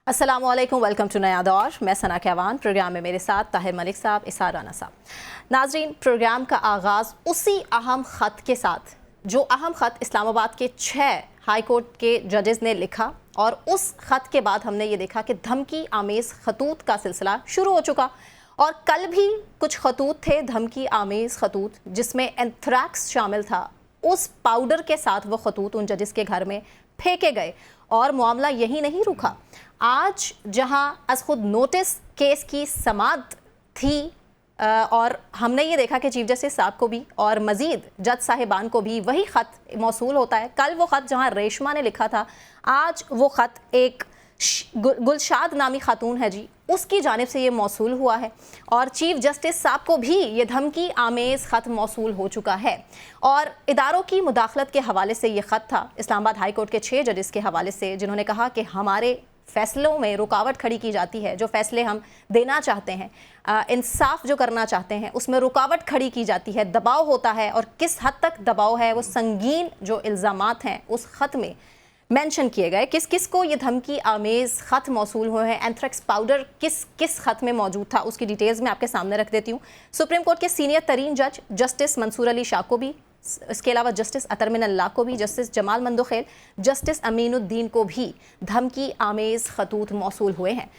अस्सलामुअलैकुम, welcome to नया दौर। मैं सना कहवान, प्रोग्राम में मेरे साथ ताहिर मलिक साहब, इसार राना साहब। नाजरीन, प्रोग्राम का आगाज़ उसी अहम ख़त के साथ जो अहम ख़त इस्लामाबाद के 6 हाई कोर्ट के जजेस ने लिखा, और उस ख़त के बाद हमने ये देखा कि धमकी आमेज़ खतूत का सिलसिला शुरू हो चुका। और कल भी कुछ खतूत थे, धमकी आमेज़ खतूत, जिसमें एंथ्रैक्स शामिल था। उस पाउडर के साथ वो खतूत उन जजेस के घर में फेंके गए और मामला यही नहीं रुका। आज जहां अज खुद नोटिस केस की समाअत थी और हमने ये देखा कि चीफ जस्टिस साहब को भी और मज़ीद जज साहिबान को भी वही ख़त मौसूल होता है। कल वो ख़त जहां रेशमा ने लिखा था, आज वो ख़त एक गुलशाद नामी खातून है जी, उसकी जानिब से ये मौसूल हुआ है। और चीफ जस्टिस साहब को भी ये धमकी आमेज़ ख़त मौसूल हो चुका है। और इदारों की मुदाखलत के हवाले से ये ख़त था इस्लामाबाद हाई कोर्ट के 6 जजेस के हवाले से, जिन्होंने कहा कि हमारे फ़ैसलों में रुकावट खड़ी की जाती है। जो फ़ैसले हम देना चाहते हैं, इंसाफ जो करना चाहते हैं, उसमें रुकावट खड़ी की जाती है, दबाव होता है। और किस हद तक दबाव है, वो संगीन जो इल्ज़ामात हैं उस ख़त में मेंशन किए गए। किस किस को ये धमकी आमेज़ ख़त मौसूल हुए हैं, एंथ्रैक्स पाउडर किस किस ख़त में मौजूद था, उसकी डिटेल्स मैं आपके सामने रख देती हूँ। सुप्रीम कोर्ट के सीनियर तरीन जज जस्टिस मंसूर अली शाह को भी, इसके अलावा जस्टिस अतर मिन अल्लाह को भी, जस्टिस जमाल मंदोखेल, जस्टिस अमीनुद्दीन को भी धमकी आमेज़ खतूत मौसूल हुए हैं।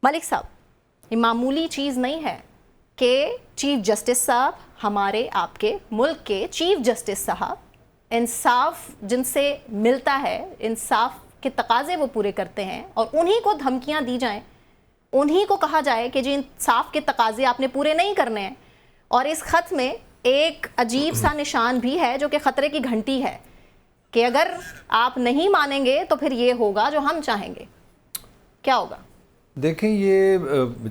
मलिक साहब, ये मामूली चीज़ नहीं है कि चीफ जस्टिस साहब, हमारे आपके मुल्क के चीफ जस्टिस साहब, इंसाफ जिनसे मिलता है, इंसाफ के तकाजे वो पूरे करते हैं, और उन्हीं को धमकियाँ दी जाएँ, उन्हीं को कहा जाए कि जी इंसाफ के तकाजे आपने पूरे नहीं करने हैं। और इस ख़त में एक अजीब सा निशान भी है जो कि ख़तरे की घंटी है कि अगर आप नहीं मानेंगे तो फिर ये होगा जो हम चाहेंगे। क्या होगा? देखें, ये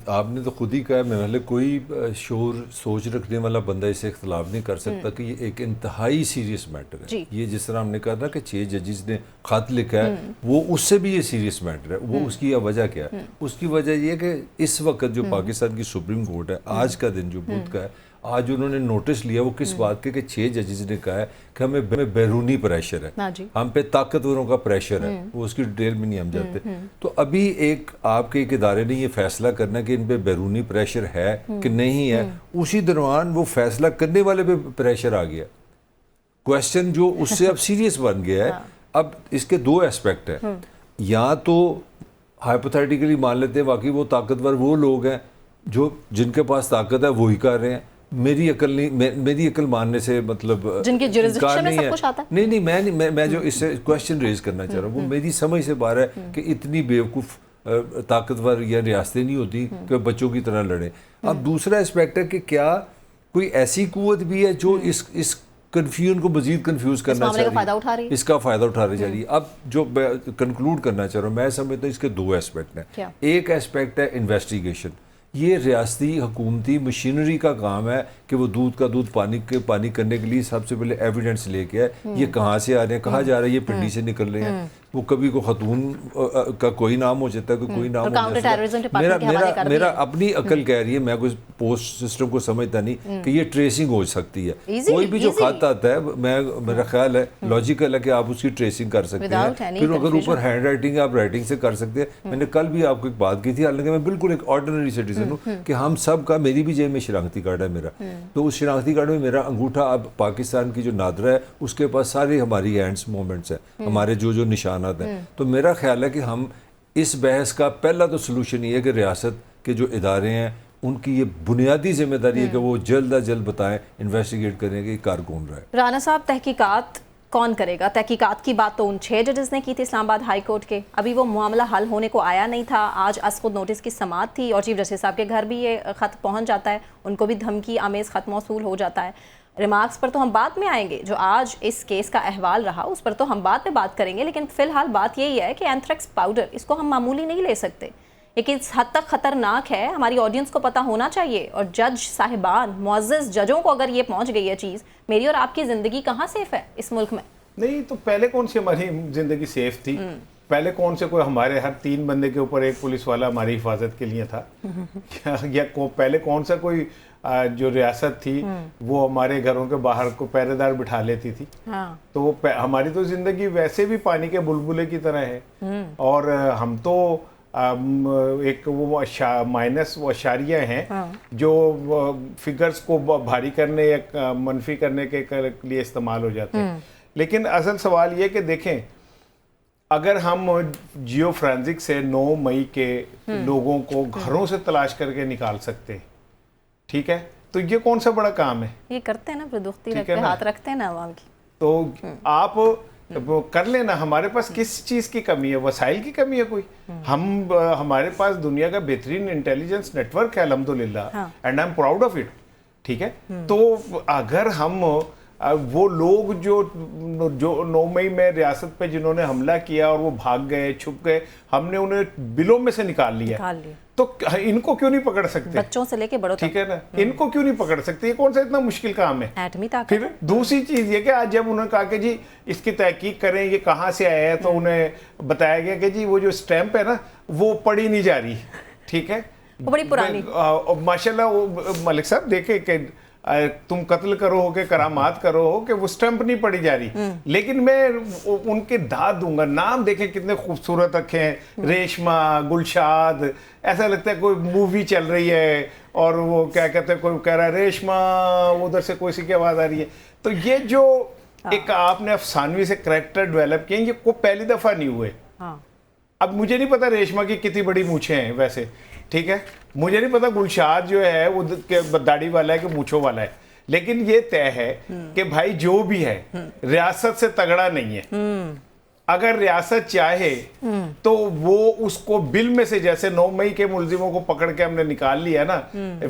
आपने तो खुद ही कहा, मैं कोई शोर सोच रखने वाला बंदा इसे इख्तलाफ नहीं कर सकता कि ये एक इंतहाई सीरियस मैटर है। ये जिस तरह हमने कहा था कि 6 जजेस ने ख़त लिखा है, वो उससे भी ये सीरियस मैटर है। वो उसकी वजह क्या है? उसकी वजह ये कि इस वक्त जो पाकिस्तान की सुप्रीम कोर्ट है, आज का दिन जो बुध का है, आज उन्होंने नोटिस लिया वो किस बात के कि 6 जजेस ने कहा है कि हमें बैरूनी प्रेशर है, हम पे ताकतवरों का प्रेशर है। वो उसकी डिटेल में नहीं हम जाते। तो अभी आपके एक इदारे ने ये फैसला करना कि इन पे बैरूनी प्रेशर है कि नहीं है, उसी दौरान वो फैसला करने वाले पे प्रेशर आ गया। क्वेश्चन जो उससे अब सीरियस बन गया है। अब इसके 2 एस्पेक्ट है। या तो हाइपोथेटिकली मान लेते हैं वाकई वो ताकतवर वो लोग हैं जो जिनके पास ताकत है वही कर रहे हैं। मेरी अकल नहीं, मेरी अकल मानने से मतलब जिनकी जुरिस्डिक्शन में सब कुछ आता है। नहीं, मैं जो इससे क्वेश्चन रेज करना चाह रहा हूँ वो मेरी समझ से बाहर है कि इतनी बेवकूफ़ ताकतवर या रियासतें नहीं होती कि बच्चों की तरह लड़ें। अब दूसरा एस्पेक्ट है कि क्या कोई ऐसी कुव्वत भी है जो इस कन्फ्यूजन को मजीद कन्फ्यूज करना चाह रही है, इसका फ़ायदा उठा रही जा रही है। अब जो कंक्लूड करना चाह रहा हूँ, मैं समझता हूँ इसके 2 एस्पेक्ट हैं। एक एस्पेक्ट है इन्वेस्टिगेशन। ये रियासती हुकूमती मशीनरी का काम है कि वो दूध का दूध पानी करने के लिए सबसे पहले एविडेंस लेके आए, ये कहाँ से आ रहे हैं, कहाँ जा रहे हैं, ये पिंडी से निकल रहे हैं। वो कभी को खतून का कोई नाम हो जाता है, कोई नाम हो जाता है। मेरा अपनी अकल कह रही है, मैं कोई पोस्ट सिस्टम को समझता नहीं कि ये ट्रेसिंग हो सकती है। कोई भी जो खत आता है, मेरा ख्याल है लॉजिकल है कि आप उसकी ट्रेसिंग कर सकते हैं। फिर अगर ऊपर हैंड राइटिंग है, आप राइटिंग से कर सकते हैं। मैंने कल भी आपको एक बात की थी, हालांकि मैं बिल्कुल एक ऑर्डिनरी सिटीजन हूँ कि हम सब का, मेरी भी जेब में शनाख्ती कार्ड है मेरा, तो उस शनाख्ती कार्ड में मेरा अंगूठा अब पाकिस्तान की जो नादरा है उसके पास सारी हमारी हैंड्स मोमेंट्स हैं, हमारे जो निशानात हैं। तो मेरा ख्याल है कि हम इस बहस का पहला तो सोल्यूशन ये है कि रियासत के जो इदारे हैं उनकी ये बुनियादी जिम्मेदारी है कि वो जल्द अज जल्द बताएं, इन्वेस्टिगेट करें कि कार कौन रहा है। राना साहब, तहकीकात कौन करेगा? तहकीकात की बात तो उन 6 जजेस ने की थी इस्लामाबाद हाई कोर्ट के। अभी वो मामला हल होने को आया नहीं था। आज अज खुद नोटिस की समाअत थी और चीफ जस्टिस साहब के घर भी ये ख़त पहुंच जाता है, उनको भी धमकी आमेज़ ख़त मौसूल हो जाता है। रिमार्क्स पर तो हम बाद में आएंगे, जो आज इस केस का अहवाल रहा उस पर तो हम बाद में बात करेंगे। लेकिन फ़िलहाल बात यही है कि एंथ्रैक्स पाउडर, इसको हम मामूली नहीं ले सकते। लेकिन इस हद तक ख़तरनाक है, हमारी ऑडियंस को पता होना चाहिए। और जज साहिबान, मुअज़्ज़ज़ जजों को अगर ये पहुँच गई है चीज़, मेरी और आपकी ज़िंदगी कहाँ सेफ़ है इस मुल्क में? नहीं तो पहले कौन सी हमारी ज़िंदगी सेफ़ थी? पहले कौन से कोई हमारे हर 3 बंदे के ऊपर एक पुलिस वाला हमारी हिफाजत के लिए था? पहले कौन सा कोई जो रियासत थी वो हमारे घरों के बाहर को पहरेदार बिठा लेती थी? तो वो हमारी तो जिंदगी वैसे भी पानी के बुलबुले की तरह है। और हम तो एक वो माइनस वो अशारिया हैं जो फिगर्स को भारी करने या मनफी करने के लिए इस्तेमाल हो जाते हैं। लेकिन असल सवाल ये कि देखें, अगर हम जियो फोरेंसिक से 9 मई के लोगों को घरों से तलाश करके निकाल सकते हैं, ठीक है, तो ये कौन सा बड़ा काम है? ये करते हैं ना, फिर दुखती रख पे हाथ रखते हैं ना अवाम की। तो आप कर लेना। हमारे पास किस चीज़ की कमी है? वसाइल की कमी है कोई? हमारे पास दुनिया का बेहतरीन इंटेलिजेंस नेटवर्क है अल्हम्दुलिल्लाह, and I am proud of it, ठीक है। तो अगर हम वो लोग जो 9 मई में रियासत पे जिन्होंने हमला किया और वो भाग गए, छुप गए, हमने उन्हें बिलों में से निकाल लिया, तो इनको क्यों नहीं पकड़ सकते? बच्चों से लेके बड़ों तक, ठीक है ना, इनको क्यों नहीं पकड़ सकते? ये कौन सा इतना मुश्किल काम है? एटमी ताकत। फिर दूसरी चीज ये कि आज जब उन्होंने कहा कि जी इसकी तहकीक करें, ये कहाँ से आया है, तो उन्हें बताया गया कि जी वो जो स्टैंप है ना वो पढ़ी नहीं जा रही, ठीक है, वो बड़ी पुरानी। माशाल्लाह वो मलिक साहब देखे कि तुम कत्ल करो हो के करामात करो हो कि वो स्टैंप नहीं पड़ी जा रही, लेकिन मैं उनके दाद दूंगा। नाम देखें कितने खूबसूरत रखे हैं, रेशमा, गुलशाद, ऐसा लगता है कोई मूवी चल रही है और वो क्या कहते हैं, कोई कह रहा है रेशमा, उधर से कोई सी की आवाज आ रही है। तो ये जो एक आपने अफसानवी से करैक्टर डेवलप किए, ये को पहली दफा नहीं हुए। अब मुझे नहीं पता रेशमा की कितनी बड़ी मूछें हैं वैसे, ठीक है, मुझे नहीं पता गुलशाद जो है वो दाढ़ी वाला है कि मूछों वाला है, लेकिन ये तय है कि भाई जो भी है रियासत से तगड़ा नहीं है। अगर रियासत चाहे तो वो उसको बिल में से, जैसे 9 मई के मुलजिमों को पकड़ के हमने निकाल लिया ना,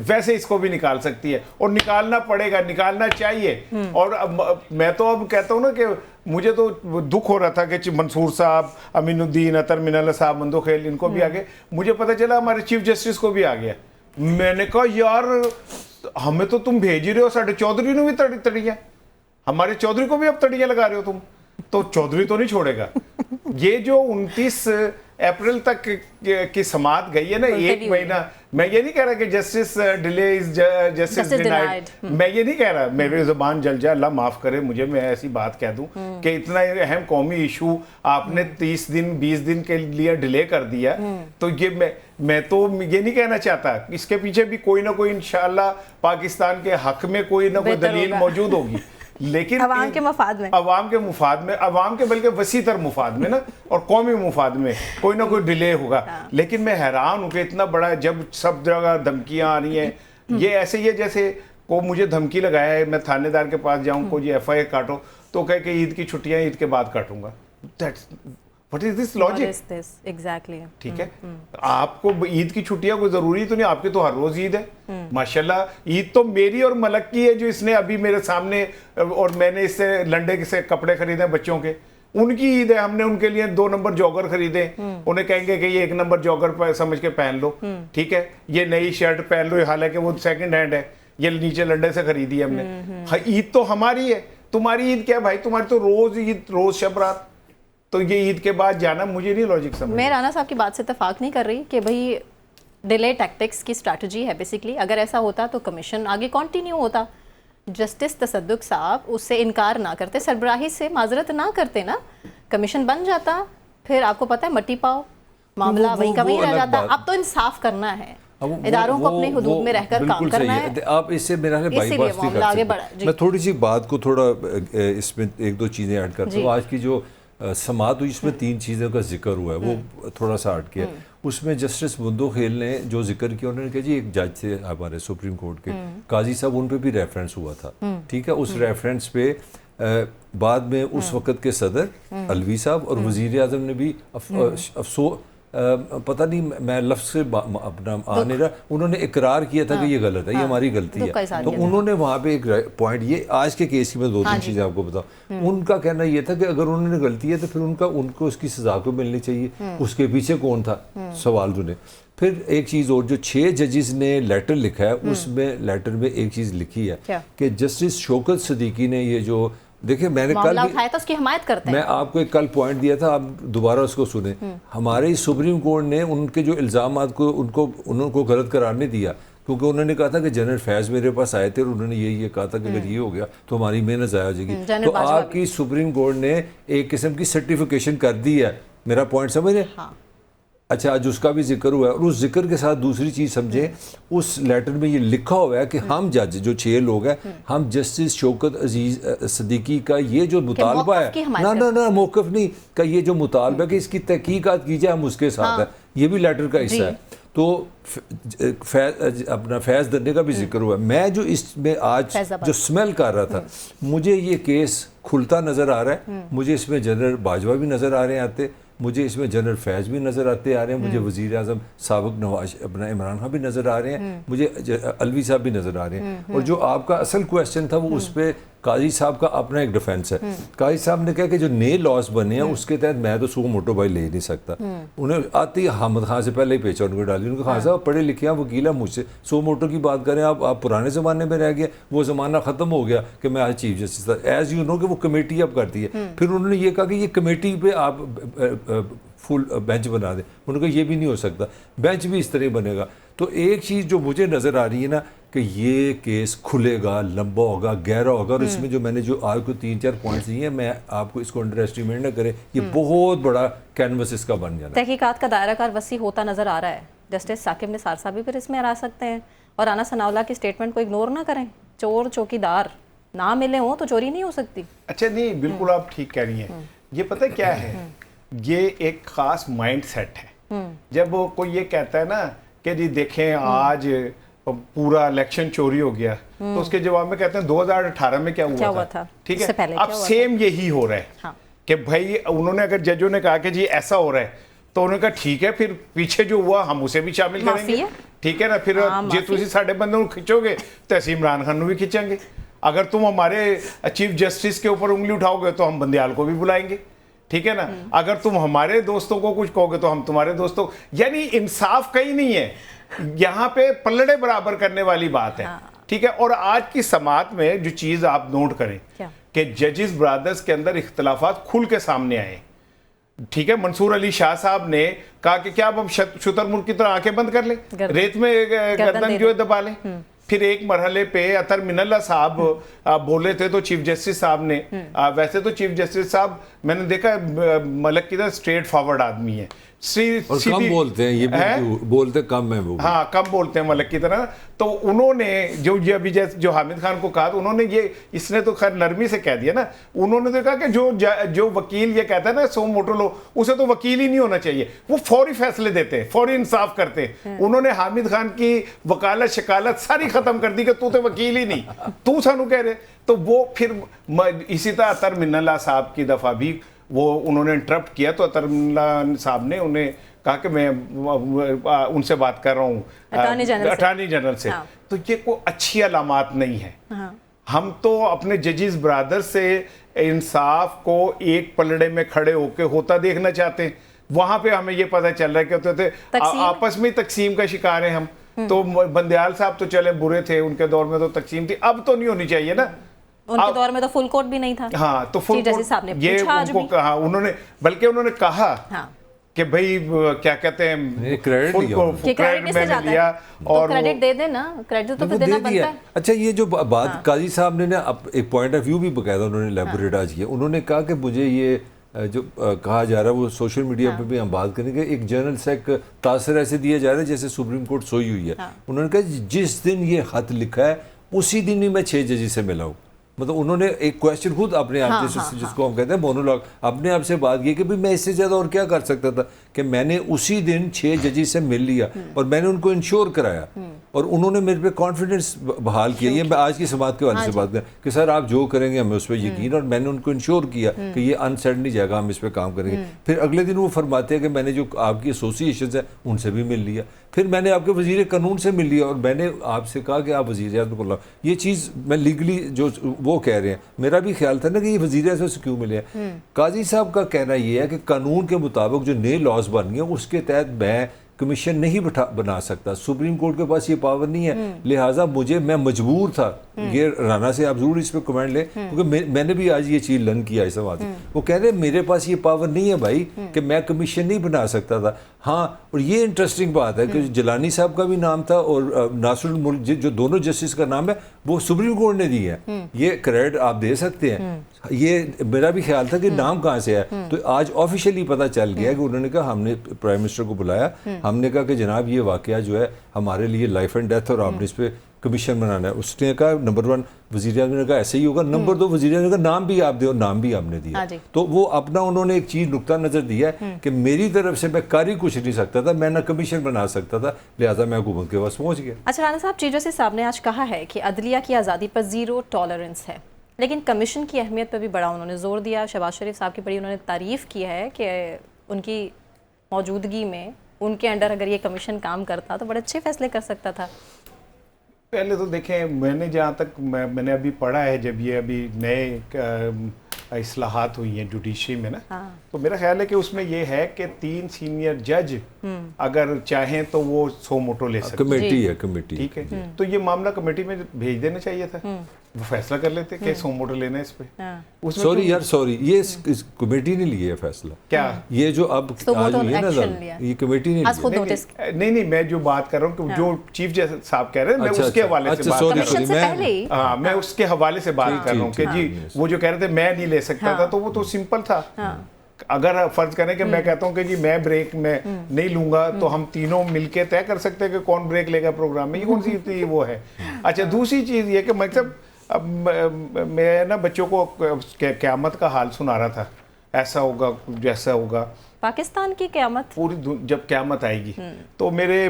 वैसे इसको भी निकाल सकती है, और निकालना पड़ेगा, निकालना चाहिए। और अब मैं तो अब कहता हूँ ना कि मुझे तो दुख हो रहा था कि मंसूर साहब, अमीनुद्दीन, अतर मिनल्ला साहब, मंदोखेल, इनको भी आ गए। मुझे पता चला हमारे चीफ जस्टिस को भी आ गया। मैंने कहा यार हमें तो तुम भेज ही रहे हो, साढ़े चौधरी ने भी तड़ियाँ, हमारे चौधरी को भी अब तड़ियाँ लगा रहे हो तुम, तो चौधरी तो नहीं छोड़ेगा। ये जो 29 अप्रैल तक की समाअत गई है ना, 1 महीना, मैं ये नहीं कह रहा कि justice delay is justice denied, मैं ये नहीं कह रहा, मेरी जुबान जल जाए, अल्लाह माफ करे मुझे, मैं ऐसी बात कह दूं कि इतना अहम कौमी इशू आपने 30 दिन 20 दिन के लिए डिले कर दिया, तो ये मैं तो ये नहीं कहना चाहता, इसके पीछे भी कोई ना कोई इंशाअल्लाह पाकिस्तान के हक में कोई ना कोई दलील मौजूद होगी, लेकिन अवाम के मुफाद में, अवाम के बल्कि वसीतर मुफाद में ना, और कौमी मुफाद में कोई ना कोई डिले होगा। लेकिन मैं हैरान हूँ कि इतना बड़ा, जब सब जगह धमकियाँ आ रही हैं, ये ऐसे ही है जैसे को मुझे धमकी लगाया है मैं थानेदार के पास जाऊँ, को जी FIR काटो, तो कह के ईद की छुट्टियाँ ईद के बाद काटूंगा। What is this logic? Exactly. ठीक है, आपको ईद की छुट्टियां कोई जरूरी तो नहीं, आपकी तो हर रोज ईद है। माशाल्लाह ईद तो मेरी और मलक की है, जो इसने अभी मेरे सामने, और मैंने इससे लंडे से कपड़े खरीदे बच्चों के, उनकी ईद है, हमने उनके लिए 2 नंबर जॉगर खरीदे, उन्हें कहेंगे कि ये 1 नंबर जॉगर समझ के पहन लो, ठीक है, ये नई शर्ट पहन लो, हालांकि वो सेकंड हैंड है, ये नीचे लंडे से खरीदी है हमने। ईद तो हमारी है, तुम्हारी ईद क्या है भाई? तुम्हारी तो रोज ईद, रोज शब रात, तो ये ईद के बाद जाना, मुझे नहीं लॉजिक समझ। मैं राना साहब की बात से इत्तेफाक नहीं कर रही कि भाई डिले टैक्टिक्स की स्ट्रैटेजी है बेसिकली। अगर ऐसा होता तो कमीशन आगे कंटिन्यू होता, जस्टिस तसद्दुक साहब उससे इनकार ना करते, सरबराही से माजरत ना करते ना, कमीशन बन जाता, फिर आपको पता है मट्टी पाओ, मामला वहीं का वहीं रह जाता। अब तो इंसाफ करना है, इदारों को अपने हुदूद में रहकर काम करना है। आप इससे मेरा बाईपास नहीं कर सकते। मैं थोड़ी सी बात को थोड़ा इसमें 1-2 चीज़ें ऐड करता हूँ। आज की जो समाअत हुई, इसमें 3 चीज़ों का जिक्र हुआ है, वो थोड़ा सा हट गया। उसमें जस्टिस मुंदोखेल ने जो जिक्र किया, उन्होंने कहा जी एक जज थे हमारे सुप्रीम कोर्ट के काजी साहब, उन पे भी रेफरेंस हुआ था, ठीक है, उस रेफरेंस पे बाद में उस वक़्त के सदर अलवी साहब और वज़ीर आज़म ने भी अफसोस, पता नहीं मैं लफ्ज़ से अपना आ नहीं रहा, उन्होंने इकरार किया था कि ये गलत है, ये हमारी गलती है। तो उन्होंने वहाँ पे एक पॉइंट, ये आज के केस की मैं 2-3 चीज़ें आपको बताऊँ। उनका कहना ये था कि अगर उन्होंने गलती है तो फिर उनको उसकी सज़ा को मिलनी चाहिए। उसके पीछे कौन था सवाल दुने। फिर एक चीज़ और, जो 6 जजेस ने लेटर लिखा है, उसमें लेटर में एक चीज़ लिखी है कि जस्टिस शौकत सिद्दीकी ने ये जो, देखिए मैंने कल उठाया था, उसकी हिमायत करते हैं। मैं आपको एक कल पॉइंट दिया था, आप दोबारा उसको सुने। हमारे सुप्रीम कोर्ट ने उनके जो इल्ज़ामात को उनको गलत करार नहीं दिया, क्योंकि उन्होंने कहा था कि जनरल फैज़ मेरे पास आए थे और उन्होंने ये कहा था कि अगर ये हो गया तो हमारी मेहनत ज़ाया हो जाएगी। तो आपकी सुप्रीम कोर्ट ने एक किस्म की सर्टिफिकेशन कर दी है। मेरा पॉइंट समझ रहे? अच्छा आज उसका भी जिक्र हुआ है, और उस जिक्र के साथ दूसरी चीज़ समझें, उस लेटर में ये लिखा हुआ है कि हम जज जो 6 लोग हैं, हम जस्टिस शौकत अजीज सिद्दीकी का ये जो मुतालबा है, ना मौक़िफ़ नहीं का, ये जो मुतालबा है कि इसकी तहकीकात कीजिए, हम उसके साथ हैं, ये भी लेटर का हिस्सा है। तो अपना फैज़ दन्ने का भी जिक्र हुआ है। मैं जो इसमें आज जो स्मेल कर रहा था, मुझे ये केस खुलता नज़र आ रहा है, मुझे इसमें जनरल बाजवा भी नज़र आ रहे हैं आते, मुझे इसमें जनरल फैज़ भी नज़र आते आ रहे हैं, मुझे वज़ीर आज़म साबिक़ नवाज अपना इमरान खान भी नज़र आ रहे हैं, मुझे अलवी साहब भी नज़र आ रहे हैं। और जो आपका असल क्वेश्चन था वो उस पर काजी साहब का अपना एक डिफेंस है। काजी साहब ने कहा कि जो नए लॉस बने हैं उसके तहत मैं तो सो मोटो भाई ले नहीं सकता। उन्हें आती ही हामिद खान से पहले ही पेचा उनको डाली, उनको खान साहब पढ़े लिखे हैं, वकील हैं, मुझसे सो मोटो की बात करें आप पुराने ज़माने में रह गए, वो ज़माना ख़त्म हो गया कि मैं आज चीफ जस्टिस था। एज़ यू नो कि वो कमेटी अब करती है। फिर उन्होंने ये कहा कि ये कमेटी पे आप फुल बेंच बना दें, उन्होंने कहा ये भी नहीं हो सकता, बेंच भी इस तरह बनेगा। तो एक चीज़ जो मुझे नज़र आ रही है ना कि ये केस खुलेगा, लंबा होगा, गहरा होगा, और इसमें जो मैंने जो आज को 3-4 पॉइंट्स दिए हैं, मैं आपको इसको अंडर एस्टिमेट ना करें, ये बहुत बड़ा कैनवस इसका बन जाना है। तहकीकात का दायरा कार वसी होता नज़र आ रहा है। जस्टिस साकिब निसार साहब भी फिर इसमें आ सकते हैं, और राना सनाउल्लाह की स्टेटमेंट को इग्नोर ना करें। चोर चौकीदार ना मिले हों तो चोरी नहीं हो सकती। अच्छा नहीं, बिल्कुल आप ठीक कह रही हैं। ये पता क्या है, ये एक खास माइंड सेट है। जब वो कोई ये कहता है ना कि जी देखें आज पूरा इलेक्शन चोरी हो गया, तो उसके जवाब में कहते हैं 2018 में क्या हुआ था? ठीक है, अब सेम यही हो रहा है। हाँ। कि भाई उन्होंने अगर जजों ने कहा कि जी ऐसा हो रहा है, तो उन्होंने कहा ठीक है, फिर पीछे जो हुआ हम उसे भी शामिल करेंगे, ठीक है ना। फिर जे तुम साढ़े बंदे खिंचोगे तो ऐसे इमरान खान भी खिंचेंगे। अगर तुम हमारे चीफ जस्टिस के ऊपर उंगली उठाओगे तो हम बंदियाल को भी बुलाएंगे, ठीक है ना। अगर तुम हमारे दोस्तों को कुछ कहोगे तो हम तुम्हारे दोस्तों, यानी इंसाफ कहीं नहीं है यहाँ पे, पल्लड़े बराबर करने वाली बात है। ठीक है। और आज की समात में जो चीज आप नोट करें कि जजेस ब्रदर्स के अंदर इख्तलाफात खुल के सामने आए। ठीक है, मंसूर अली शाह साहब ने कहा कि क्या अब हम शुतुरमुर्ग की तरह आंखें बंद कर लें, रेत में गर्दन जो है दबा लें। फिर एक मरहले पे अतर मिनल्ला साहब बोले थे तो चीफ जस्टिस साहब ने, वैसे तो चीफ जस्टिस साहब मैंने देखा मलक की तरह स्ट्रेट फॉरवर्ड आदमी है, और कम बोलते हैं, ये भी बोलते कम है वो। हाँ, कम बोलते हैं मलक की तरह। तो उन्होंने जो ये अभी जो हामिद खान को कहा, तो उन्होंने ये, इसने तो खैर नरमी से कह दिया ना, उन्होंने तो कहा कि जो वकील ये कहता है ना सो मोटो लो, उसे तो वकील ही नहीं होना चाहिए, वो फौरी फैसले देते हैं, फौरी इंसाफ करते हैं। उन्होंने हामिद खान की वकालत शिकालत सारी खत्म कर दी कि तू तो वकील ही नहीं, तू सानू कह रहे। तो वो फिर इसी तरह अतर मिनल्ला साहब की दफा भी वो उन्होंने इंटरप्ट किया, तो अतर मिनल्ला साहब ने उन्हें कहा कि मैं उनसे बात कर रहा हूँ अटॉर्नी जनरल से। हाँ। तो ये कोई अच्छी अलामत नहीं है। हाँ। हम तो अपने जजेस ब्रदर से इंसाफ को एक पलड़े में खड़े होकर होता देखना चाहते हैं। वहां पे हमें ये पता चल रहा है कि होते थे आपस में तकसीम का शिकार हैं हम। तो बंदियाल साहब तो चले बुरे थे, उनके दौर में तो तकसीम थी, अब तो नहीं होनी चाहिए ना। उनके दौर में तो फुल कोर्ट भी नहीं था। हाँ, तो फुल कोर्ट ये उनको कहा उन्होंने, बल्कि उन्होंने कहा कि भाई क्या कहते हैं, क्रेडिट मैंने लिया और क्रेडिट दे देना, क्रेडिट तो देना बनता है। अच्छा, ये जो बात काजी साहब ने ना एक पॉइंट ऑफ व्यू भी बकायदा उन्होंने एलैबोरेट आज किया। उन्होंने कहा कि मुझे ये जो कहा जा रहा है वो सोशल मीडिया पे भी हम बात करेंगे, एक जनरल से एक तासर ऐसे दिया जा रहा है जैसे सुप्रीम कोर्ट सोई हुई है। उन्होंने कहा जिस दिन ये खत लिखा है उसी दिन ही मैं 6 जजेस से मिला हूँ। मतलब उन्होंने एक क्वेश्चन खुद अपने आप से, जिसको हम कहते हैं मोनोलॉग, अपने आप से बात की कि भाई मैं इससे ज़्यादा और क्या कर सकता था, कि मैंने उसी दिन 6 जजेस से मिल लिया और मैंने उनको इंश्योर कराया और उन्होंने मेरे पे कॉन्फिडेंस बहाल किया। ये मैं आज की समात के वाले से बात करें कि सर आप जो करेंगे हमें उस पर यकीन, और मैंने उनको इंश्योर किया कि ये अनसेड नहीं जाएगा, हम इस पर काम करेंगे। फिर अगले दिन वो फरमाते हैं कि मैंने जो आपकी एसोसिएशन है उनसे भी मिल लिया, फिर मैंने आपके वजीर कानून से मिल लिया और मैंने आपसे कहा कि आप वजीर आज़म को लाओ। ये चीज़ मैं लीगली जो वो कह रहे हैं, मेरा भी ख्याल था ना कि ये वजीर आज़म से क्यों मिले हैं। काजी साहब का कहना ये है कि कानून के मुताबिक जो नए लॉज बन गए उसके तहत मैं कमीशन नहीं बना सकता, सुप्रीम कोर्ट के पास ये पावर नहीं है, लिहाजा मैं मजबूर था। ये राना से आप जरूर इस पर कमेंट लें क्योंकि मैंने भी आज ये चीज़ लर्न किया इस बात। वो कह रहे मेरे पास ये पावर नहीं है भाई कि मैं कमीशन नहीं बना सकता था। हाँ, और ये इंटरेस्टिंग बात है कि जिलानी साहब का भी नाम था और नासरुल मुल्क जो दोनों जस्टिस का नाम है वो सुप्रीम कोर्ट ने दिया है। ये क्रेडिट आप दे सकते हैं। ये मेरा भी ख्याल था कि नाम कहाँ से है, तो आज ऑफिशियली पता चल गया कि उन्होंने कहा, हमने प्राइम मिनिस्टर को बुलाया, हमने कहा कि जनाब ये वाकया जो है हमारे लिए लाइफ एंड डेथ और आपने इस पर कमीशन बनाना है। उसने कहा नंबर 1 वज़ीर आज़म ने कहा ऐसे ही होगा, नंबर 2 वज़ीर आज़म का नाम भी आप दे और नाम भी आपने दिया। तो वो अपना उन्होंने एक चीज़ नुक्ता नज़र दिया है कि मेरी तरफ से मैं कर ही कुछ नहीं सकता था, मैं ना कमीशन बना सकता था, लिहाजा मैं हुकूमत के पास पहुँच गया। अच्छा राना साहब, चीफ जस्टिस साहब ने आज कहा है कि अदलिया की आज़ादी पर ज़ीरो टॉलरेंस है, लेकिन कमीशन की अहमियत पर भी बड़ा उन्होंने जोर दिया। शहबाज शरीफ साहब की बड़ी उन्होंने तारीफ़ की है कि उनकी मौजूदगी में उनके अंडर अगर ये कमीशन काम करता तो बड़े अच्छे फैसले कर सकता था। पहले तो देखें, मैंने जहाँ तक मैंने अभी पढ़ा है, जब ये अभी नए इस्लाहात हुई हैं जुडिशरी में ना, तो मेरा ख्याल है कि उसमें ये है कि 3 सीनियर जज अगर चाहें तो वो सो मोटो ले सकते हैं। कमेटी है, कमेटी, ठीक है, तो ये मामला कमेटी में भेज देना चाहिए था, वो फैसला कर लेते कि सो मोटो लेना है इस पे। सॉरी यार, सॉरी, ये इस कमेटी ने लिया है फैसला। क्या ये जो अब आज हुई है ना, ये कमेटी ने लिया? नहीं, मैं जो बात कर रहा हूँ कि जो चीफ जस्टिस साहब कह रहे हैं, मैं उसके हवाले से बात कर रहा हूँ। मैं उसके हवाले से बात कर रहा हूँ कि जी वो जो कह रहे थे मैं नहीं ले सकता था, तो वो तो सिंपल था। अगर फर्ज करें कि मैं कहता हूं कि जी मैं ब्रेक में नहीं लूंगा, तो हम तीनों मिलके तय कर सकते हैं कि कौन ब्रेक लेगा प्रोग्राम में। ये कौन सी इतनी वो है? अच्छा, दूसरी चीज ये कि मतलब अब मैं ना बच्चों को क़यामत का हाल सुना रहा था, ऐसा होगा जैसा होगा पाकिस्तान की क़यामत, पूरी जब क़यामत आएगी। तो मेरे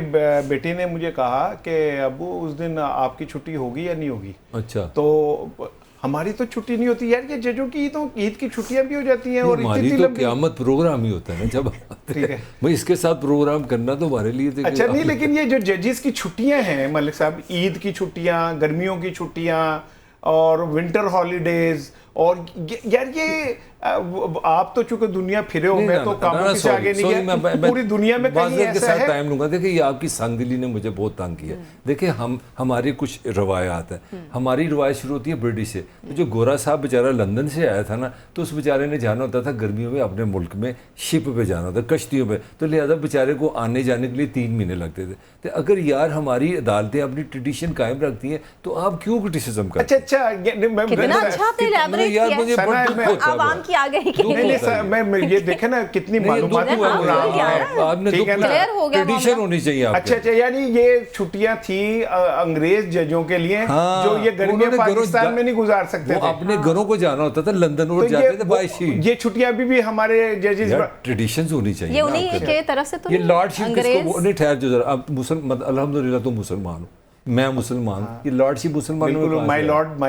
बेटे ने मुझे कहा कि अब्बू उस दिन आपकी छुट्टी होगी या नहीं होगी? अच्छा, तो हमारी तो छुट्टी नहीं होती यार, ये जजों की तो ईद की छुट्टियां भी हो जाती हैं और हमारी तो क़यामत प्रोग्राम ही होता है ना जब ठीक है भाई, इसके साथ प्रोग्राम करना तो हमारे लिए तो अच्छा नहीं, लेकिन ये जो जजेस की छुट्टियां हैं मलिक साहब, ईद की छुट्टियां, गर्मियों की छुट्टियां और विंटर हॉलीडेज, और यार ये आप तो चूंकि दुनिया फिरे हो, मैं तो कामों से आगे नहीं गया, पूरी दुनिया में कहीं ऐसा है। टाइम लूंगा। देखिए ये आपकी सांगदिली ने मुझे बहुत तंग किया। देखिए हमारी कुछ रवायात है, हमारी रवायत शुरू होती है ब्रिटिश से। तो जो गोरा साहब बेचारा लंदन से आया था ना, तो उस बेचारे ने जाना होता था गर्मियों में अपने मुल्क में शिप पे जाना होता, कश्तियों पे, तो लिहाजा बेचारे को आने जाने के लिए 3 महीने लगते थे। तो अगर यार हमारी अदालतें अपनी ट्रेडिशन कायम रखती हैं तो आप क्यों क्रिटिसिज्म करते हैं? आवाम की आ गई मैं ये देखे ना कितनी मालूमात ट्रेडिशन होनी चाहिए। अच्छा, यानी ये छुट्टियां थी अंग्रेज जजों के लिए, जो ये गर्मियां पाकिस्तान में नहीं गुजार सकते थे, अपने घरों को जाना होता था, लंदन और जाते थे बाइशी। ये छुट्टियां अभी भी हमारे जजेस ट्रेडिशंस होनी चाहिए, ये उन्हीं के तरफ से। तो ये लॉर्डशिप किसको नहीं, ठहर जो जरा, अब मुसलमान अल्हम्दुलिल्लाह तो मुसलमान हूँ, मैं मुसलमान हूँ, ये लॉर्डशिप मुसलमान माय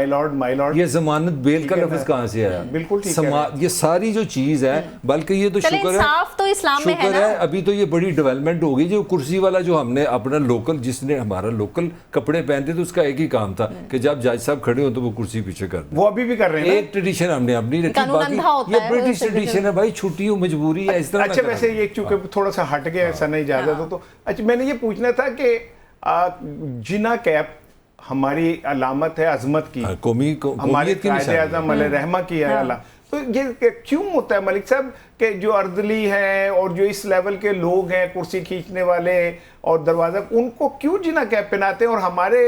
लॉर्ड, ये जमानत बेल का लफ्ज कहाँ से आया? बिल्कुल ठीक है, ये सारी जो चीज है, बल्कि ये तो शुक्र है, तो इस्लाम में है ना, अभी तो ये बड़ी डेवलपमेंट हो गई। जो कुर्सी वाला जो हमने अपना लोकल, जिसने हमारा लोकल कपड़े पहनते थे, उसका एक ही काम था कि जब जज साहब खड़े हो तो वो कुर्सी पीछे कर दे। वो अभी भी कर रहे हैं। एक ट्रेडिशन हमने अपनी रखी, बाकी ये ब्रिटिश ट्रेडिशन है भाई, छुट्टी मजबूरी है इस तरह। अच्छा, वैसे ये चूंकि थोड़ा सा हट गया, ऐसा नहीं इजाजत हो तो अच्छा, मैंने ये पूछना था कि जिना कैप हमारी अलामत है अजमत की, हमारे कायदे-ए-आज़म रहमा की है, तो ये क्यों होता है मलिक साहब कि जो अर्दली हैं और जो इस लेवल के लोग हैं, कुर्सी खींचने वाले और दरवाजा, उनको क्यों जिना कैप पहनाते हैं और हमारे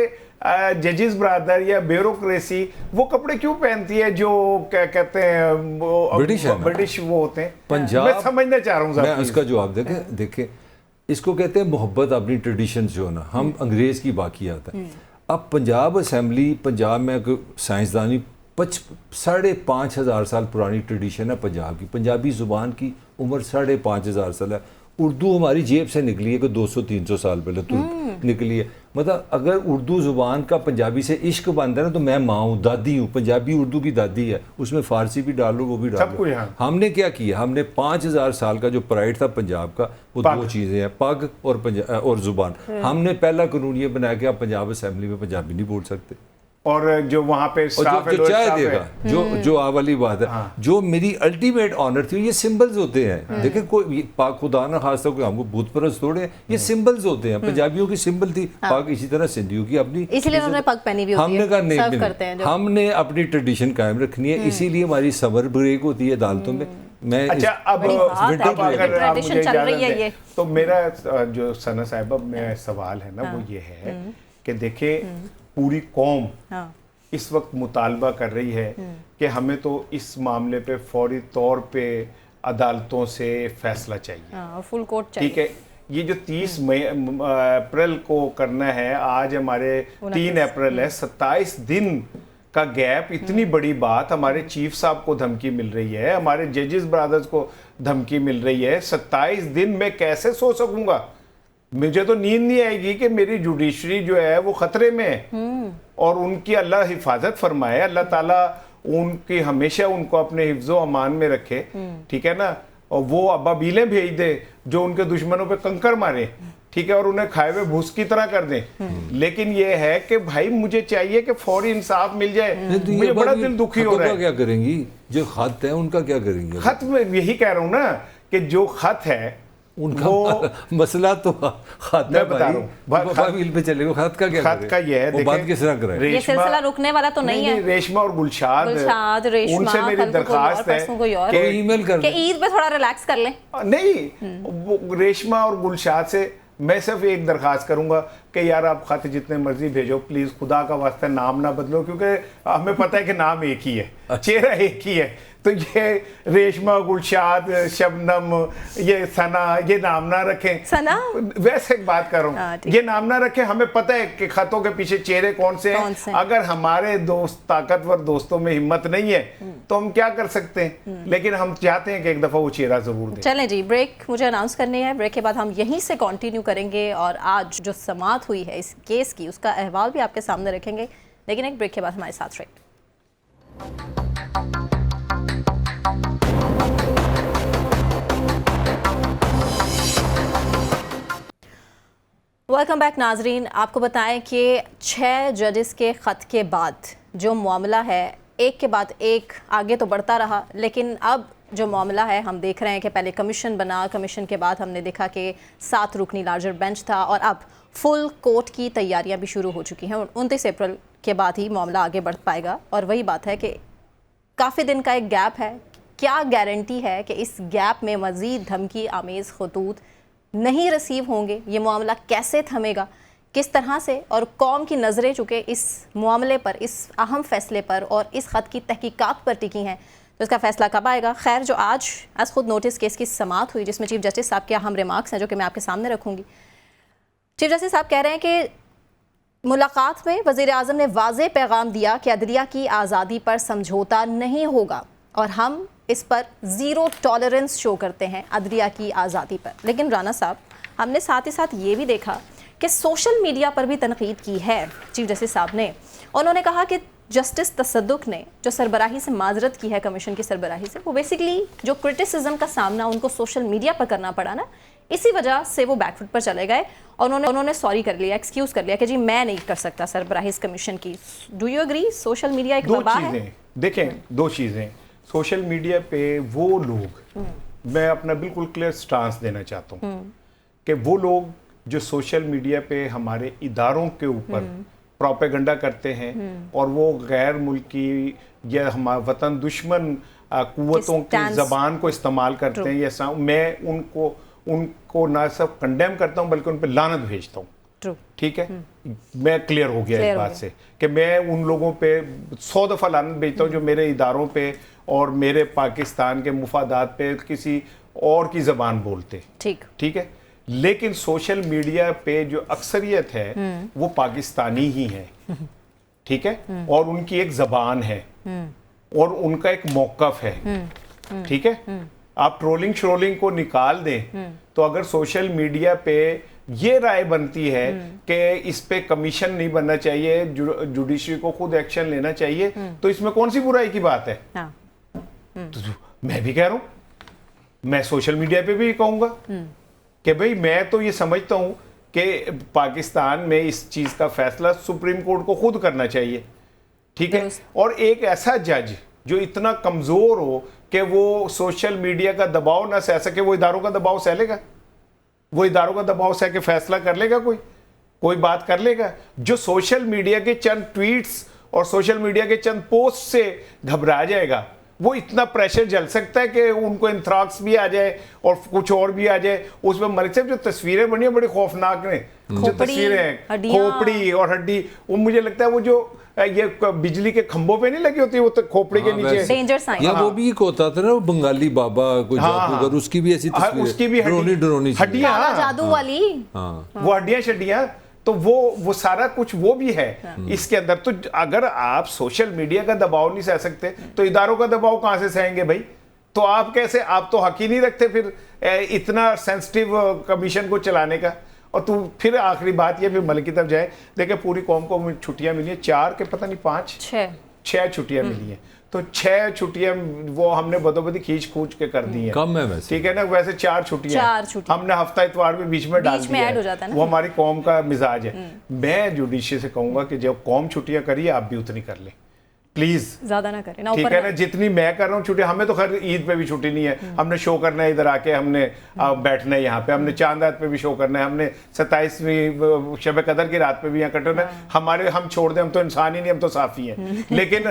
जजेस ब्रादर या ब्यूरोक्रेसी वो कपड़े क्यों पहनती है जो क्या कहते हैं ब्रिटिश वो होते हैं? पंजाब, मैं समझना चाह रहा हूँ, मैं उसका जवाब देखे इसको कहते हैं मोहब्बत अपनी ट्रेडिशन जो है ना, हम अंग्रेज की बाकी आता है। अब पंजाब असेंबली, पंजाब में साइंसदानी 5,500 साल पुरानी ट्रेडिशन है पंजाब की, पंजाबी ज़ुबान की उम्र 5,500 साल है। उर्दू हमारी जेब से निकली है कि 200-300 साल पहले निकली है। मतलब अगर उर्दू ज़ुबान का पंजाबी से इश्क बनता है ना, तो मैं माँ हूँ, दादी हूँ, पंजाबी उर्दू की दादी है, उसमें फ़ारसी भी डालो, वो भी डालो। हमने क्या किया, हमने 5,000 साल का जो प्राइड था पंजाब का, वो 2 चीज़ें हैं, पग और ज़ुबान। हमने पहला कानून ये बनाया कि आप पंजाब असेंबली में पंजाबी नहीं बोल सकते, और जो वहाँ पे स्टाफ है, जो चाय देगा, जो आ वाली बात है, जो मेरी अल्टीमेट ऑनर थी, ये सिंबल्स होते हैं। देखिए कोई पाक खुदा ना खासा कोई हमको भूत परस्त थोड़े, ये सिंबल्स होते हैं। पंजाबियों की सिंबल थी पाक, इसी तरह सिंधियों की अपनी, इसलिए उन्होंने पग पहनी भी होती है। हमने कहा नहीं, हमने अपनी ट्रेडिशन कायम रखनी है, इसीलिए हमारी समर ब्रेक होती है अदालतों में। मैं अच्छा अब बड़ी बात है, अब अगर आप tradition मुझे चल रही इजाजत है दें, ये। तो मेरा जो सना साहिबा में सवाल है ना वो ये है कि देखें पूरी कौम हाँ इस वक्त मुतालबा कर रही है कि हमें तो इस मामले पे फौरी तौर पे अदालतों से फैसला चाहिए। हाँ, फुल कोर्ट चाहिए। ठीक है, ये जो 30 मई अप्रैल को करना है, आज हमारे 3 अप्रैल है, 27 दिन का गैप, इतनी बड़ी बात। हमारे चीफ साहब को धमकी मिल रही है, हमारे जजेस ब्रदर्स को धमकी मिल रही है। 27 दिन मैं कैसे सो सकूंगा? मुझे तो नींद नहीं आएगी कि मेरी जुडिशरी जो है वो खतरे में है और उनकी अल्लाह हिफाजत फरमाए, अल्लाह ताला उनकी हमेशा उनको अपने हिफ्ज़ो अमान में रखे, ठीक है ना। और वो अबाबीलें भेज दे जो उनके दुश्मनों पे कंकर मारे, ठीक है, और उन्हें खाए हुए भूस की तरह कर दें। लेकिन ये है कि भाई मुझे चाहिए कि फौरी इंसाफ मिल जाए। तो मुझे बड़ा दिल दुखी हो रहा है। क्या करेंगी जो खत है उनका, क्या करेंगे? खत में यही कह रहा हूँ ना कि जो खत है उनका वो मसला तो खत है, मैं बता रहा हूँ, अबाबील पे चलेगा, खत का क्या खत का ये है, वो बात किस तरह कराए? ये सिलसिला रुकने वाला तो नहीं है। रेशमा और गुलशाद, रेशमा, उनसे मेरी दरखास्त है कि ईमेल कर कि ईद पे थोड़ा रिलैक्स कर लें। नहीं, वो रेशमा और गुलशाद से मैं सिर्फ एक दरखास्त करूंगा कि यार आप खत जितने मर्जी भेजो, प्लीज खुदा का वास्ता नाम ना बदलो, क्योंकि हमें पता है कि नाम एक ही है, चेहरा एक ही है। तो ये रेशमा, गुलशाद, शबनम, ये सना, ये नाम ना रखें। सना वैसे एक बात कर रहा हूँ, ये नाम ना रखें। हमें पता है कि खतों के पीछे चेहरे कौन से हैं। अगर हमारे दोस्त, ताकतवर दोस्तों में हिम्मत नहीं है तो हम क्या कर सकते हैं, लेकिन हम चाहते हैं कि एक दफा वो चेहरा जरूर दें। चलें जी, ब्रेक मुझे अनाउंस करनी है। ब्रेक के बाद हम यहीं से कंटिन्यू करेंगे और आज जो समाअत हुई है इस केस की, उसका अहवाल भी आपके सामने रखेंगे। लेकिन एक ब्रेक के बाद हमारे साथ रहिए। वेलकम बैक नाजरीन। आपको बताएं कि 6 जजेस के ख़त के बाद जो मामला है एक के बाद एक आगे तो बढ़ता रहा, लेकिन अब जो मामला है हम देख रहे हैं कि पहले कमीशन बना, कमीशन के बाद हमने देखा कि 7 रुकनी लार्जर बेंच था और अब फुल कोर्ट की तैयारियां भी शुरू हो चुकी हैं। 29 अप्रैल के बाद ही मामला आगे बढ़ पाएगा और वही बात है कि काफ़ी दिन का एक गैप है। क्या गारंटी है कि इस गैप में मज़ीद धमकी आमेज़ खतूत नहीं रिसीव होंगे? ये मामला कैसे थमेगा, किस तरह से, और कौम की नज़रें चुके इस मामले पर, इस अहम फैसले पर और इस ख़त की तहकीकात पर टिकी हैं, तो इसका फ़ैसला कब आएगा? खैर, जो आज खुद नोटिस केस की समाअत हुई जिसमें चीफ जस्टिस साहब के अहम रिमार्क्स हैं जो कि मैं आपके सामने रखूँगी। चीफ जस्टिस साहब कह रहे हैं कि मुलाकात में वज़ीर आज़म ने वाज़ेह पैगाम दिया कि अदलिया की आज़ादी पर समझौता नहीं होगा और हम इस पर ज़ीरो टॉलरेंस शो करते हैं अदलिया की आज़ादी पर। लेकिन राना साहब, हमने साथ ही साथ ये भी देखा कि सोशल मीडिया पर भी तनकीद की है चीफ जस्टिस साहब ने। उन्होंने कहा कि जस्टिस तसद्दुक ने जो सरबराही से माजरत की है, कमीशन की सरबराही से, वो बेसिकली जो क्रिटिसिज्म का सामना उनको सोशल मीडिया पर करना पड़ा ना, इसी वजह से वो बैकफुट पर चले गए और उन्होंने सॉरी कर लिया, एक्सक्यूज़ कर लिया कि जी मैं नहीं कर सकता सरबराही कमीशन की। Do you agree? Social media एक वबा है। देखें, 2 चीज़ें। सोशल मीडिया पे वो लोग, मैं अपना बिल्कुल क्लियर स्टांस देना चाहता हूँ कि वो लोग जो सोशल मीडिया पे हमारे इदारों के ऊपर प्रोपेगेंडा करते हैं और वो गैर मुल्की या हमारे वतन दुश्मन कुव्वतों की ज़बान को इस्तेमाल करते हैं, या मैं उनको ना सिर्फ कंडेम करता हूँ बल्कि उन पर लानत भेजता हूँ। ठीक है, मैं क्लियर हो गया इस बात से कि मैं उन लोगों पे 100 दफ़ा लानत भेजता हूँ जो मेरे इदारों पे और मेरे पाकिस्तान के मुफादात पे किसी और की ज़बान बोलते। ठीक है, लेकिन सोशल मीडिया पे जो अक्सरियत है वो पाकिस्तानी ही है। ठीक है, और उनकी एक ज़बान है और उनका एक मौक़िफ़ है। ठीक है, आप ट्रोलिंग श्रोलिंग को निकाल दें तो अगर सोशल मीडिया पे ये राय बनती है कि इस पे कमीशन नहीं बनना चाहिए, जुडिशरी को खुद एक्शन लेना चाहिए, तो इसमें कौन सी बुराई की बात है? तो मैं भी कह रहा हूं, मैं सोशल मीडिया पे भी कहूंगा कि भाई मैं तो ये समझता हूं कि पाकिस्तान में इस चीज का फैसला सुप्रीम कोर्ट को खुद करना चाहिए। ठीक है, और एक ऐसा जज जो इतना कमजोर हो कि वो सोशल मीडिया का दबाव ना सह सके, वो इदारों का दबाव सह लेगा? वो इदारों का दबाव सह के फैसला कर लेगा? कोई बात कर लेगा? जो सोशल मीडिया के चंद ट्वीट्स और सोशल मीडिया के चंद पोस्ट से घबरा जाएगा, वो इतना प्रेशर झेल सकता है कि उनको एंथ्राक्स भी आ जाए और कुछ और भी आ जाए। उसमें मलिक साहब जो तस्वीरें बनी है बड़ी खौफनाक ने, जो तस्वीरें हैं खोपड़ी और हड्डी, वो मुझे लगता है वो जो ये बिजली के खंभों पे नहीं लगी होती वो तो खोपड़ी के नीचे डेंजर साइन। या वो भी एक होता था ना वो बंगाली बाबा कोई जादूगर, उसकी भी ऐसी तस्वीर, उसकी भी डरोनी हड्डियां, जादू वाली, वो हड्डियां शड्डियां, तो वो सारा कुछ वो भी है इसके अंदर। तो अगर आप सोशल मीडिया का दबाव नहीं सह सकते तो इदारों का दबाव कहां से सहेंगे भाई? तो आप कैसे, आप तो हक ही नहीं रखते फिर इतना सेंसिटिव कमीशन को चलाने का। और तू फिर आखिरी बात ये, फिर मलिक की तरफ जाए, देखे पूरी कौम को छुट्टियां मिली है, 4 के पता नहीं 5 6 छुट्टियां मिली हैं, तो 6 छुट्टियां वो हमने बदोबदी खींच खूंच के कर दी हैं। कम है वैसे, ठीक है ना, वैसे 4 छुट्टियां हमने हफ्ता इतवार में बीच में डाल दिया है, वो हमारी कौम का मिजाज है। मैं जुडिशियस से कहूंगा कि जब कौम छुट्टियां करी आप भी उतनी कर लें प्लीज, ज्यादा ना करें ना, ठीक है ना। जितनी मैं कर रहा हूँ छुट्टी, हमें तो खैर ईद पे भी छुट्टी नहीं है, हमने शो करना है इधर आके, हमने बैठना है यहाँ पे, हमने चांद रात पे भी शो करना है, हमने 27वीं शब कदर की रात पे भी यहाँ कटना है। हमारे हम छोड़ दें, हम तो इंसान ही नहीं, हम तो साफी हैं। लेकिन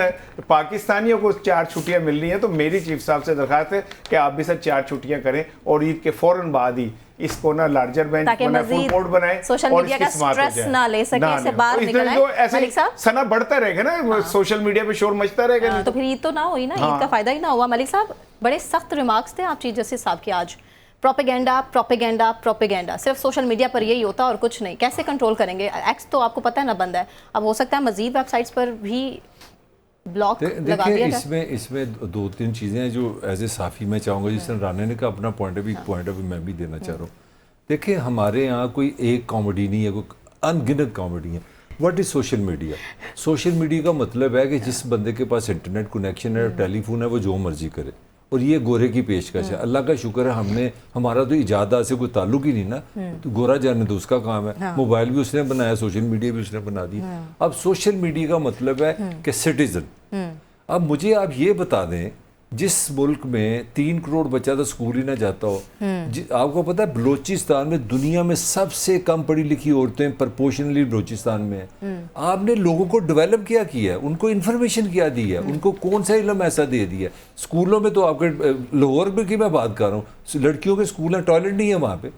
पाकिस्तानियों को 4 छुट्टियां मिल रही हैं, तो मेरी चीफ साहब से दरखास्त है कि आप भी सर 4 छुट्टियां करें और ईद के फौरन बाद ही इसको ना लार्जर बेंच बनाए, फुल कोर्ट बनाए, सोशल मीडिया का स्ट्रेस ना ले सके, इससे बाहर निकल आए। ऐसे सना बढ़ता रहेगा ना, सोशल मीडिया पे शोर मचता रहेगा, तो फिर ईद तो ना हुई ना, ईद का फायदा ही ना हुआ। मलिक साहब बड़े सख्त रिमार्क्स थे आप चीफ जस्टिस साहब के आज। प्रोपेगेंडा प्रोपेगेंडा प्रोपेगेंडा, सिर्फ सोशल मीडिया पर यही होता और कुछ नहीं। कैसे कंट्रोल करेंगे? एक्स तो आपको पता है ना बंद है, अब हो सकता है मजीद वेबसाइट्स पर भी ब्लॉक लगा दिया जाए। इसमें 2-3 चीज़ें हैं जो एज ए साफ़ी मैं चाहूँगा, जिस तरह राना ने का अपना पॉइंट ऑफ व्यू मैं भी देना चाह रहा हूँ। देखिए हमारे यहाँ कोई एक कॉमेडी नहीं है, कोई अनगिनत कॉमेडी है। What is social media? Social media का मतलब है कि जिस बंदे के पास इंटरनेट कनेक्शन है, टेलीफोन है, वो जो मर्जी करे, और ये गोरे की पेशकश है। अल्लाह का शुक्र है हमारा तो इजादा से कोई ताल्लुक ही नहीं ना, तो गोरा जाने तो उसका काम है। मोबाइल भी उसने बनाया, सोशल मीडिया भी उसने बना दी। अब सोशल मीडिया का मतलब है कि सिटीजन। अब मुझे आप ये बता दें, जिस मुल्क में 3 करोड़ बच्चा तो स्कूल ही ना जाता हो, आपको पता है बलूचिस्तान में दुनिया में सबसे कम पढ़ी लिखी औरतें प्रपोर्शनली बलूचिस्तान में है। आपने लोगों को डेवलप क्या किया है, उनको इन्फॉर्मेशन क्या दी है, उनको कौन सा इल्म ऐसा दे दिया? स्कूलों में तो आपके लाहौर में की मैं बात कर रहा हूँ, लड़कियों के स्कूल हैं, टॉयलेट नहीं है वहाँ पे।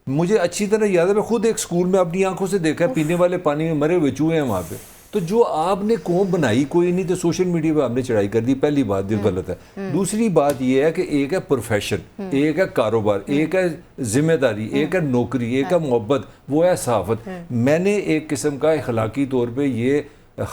मुझे अच्छी तरह याद है, मैं खुद एक स्कूल में अपनी आंखों से देखा है, पीने वाले पानी में मरे हुए चूहे हैं वहाँ पे। तो जो आपने कौम बनाई कोई नहीं, तो सोशल मीडिया पे आपने चढ़ाई कर दी, पहली बात ये गलत है। दूसरी बात ये है कि एक है प्रोफेशन, एक है कारोबार, एक है जिम्मेदारी, एक है नौकरी, एक है मोहब्बत, वो है सहाफत। मैंने एक किस्म का अखलाकी तौर पे ये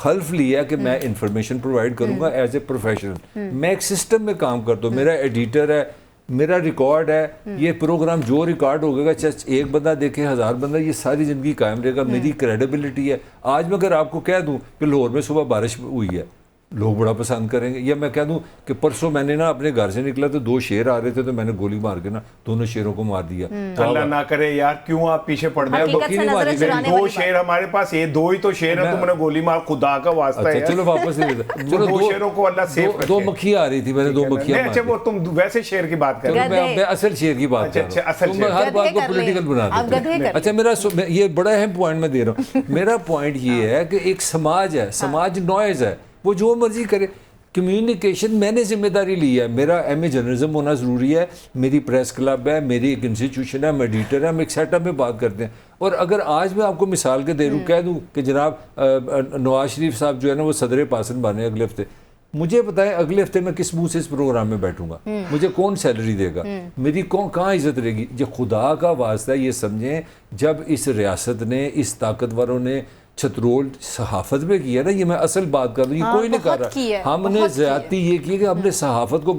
हल्फ लिया कि मैं इंफॉर्मेशन प्रोवाइड करूंगा एज ए प्रोफेशनल। मैं एक सिस्टम में काम करता हूँ, मेरा एडिटर है, मेरा रिकॉर्ड है, ये प्रोग्राम जो रिकॉर्ड होगा चाहे एक बंदा देखे 1000 बंदा, ये सारी ज़िंदगी कायम रहेगा। मेरी क्रेडिबिलिटी है। आज मैं अगर आपको कह दूं कि लाहौर में सुबह बारिश हुई है, लोग बड़ा पसंद करेंगे। या मैं कह दूं कि परसों मैंने ना अपने घर से निकला तो 2 शेर आ रहे थे, तो मैंने गोली मार के ना दोनों शेरों को मार दिया। अल्लाह ना करे यार, क्यों आप पीछे पड़ गए? 2 शेर हमारे पास, ये 2 ही तो शेर है, तुमने गोली मार, खुदा का वास्ता है। चलो वापस चलो 2 शेरों को अल्लाह सेफ रखे। 2 मक्खियां आ रही थी, मैंने 2 मक्खियां मारी। अच्छा वो तुम वैसे शेर की बात कर रहे हो, मैं असल शेर की बात कर रहा हूं। तुम हर बात को पॉलिटिकल बना देते हो। अच्छा मेरा ये बड़ा अहम पॉइंट मैं दे रहा हूं। मेरा पॉइंट ये है कि एक समाज है, समाज नॉइज है, वो जो मर्जी करे। कम्युनिकेशन मैंने जिम्मेदारी ली है, मेरा MA जर्नलिज्म होना ज़रूरी है, मेरी प्रेस क्लब है, मेरी एक इंस्टीट्यूशन है, मैं एडिटर है, हम एक सेटअप में बात करते हैं। और अगर आज मैं आपको मिसाल के दे दूँ, कह दूँ कि जनाब नवाज शरीफ साहब जो है ना वो सदर पासन बने अगले हफ्ते, मुझे बताएं अगले हफ्ते मैं किस मुंह से इस प्रोग्राम में बैठूंगा? मुझे कौन सैलरी देगा? मेरी कहाँ इज्जत रहेगी? जो खुदा का वास्ता ये समझें, जब इस रियासत ने, इस ताकतवरों ने छतरोल सहाफत में किया ना, ये मैं असल बात कर रही हूँ, कोई नहीं कर रहा। हमने ज्यादती ये की कि हमने सहाफत को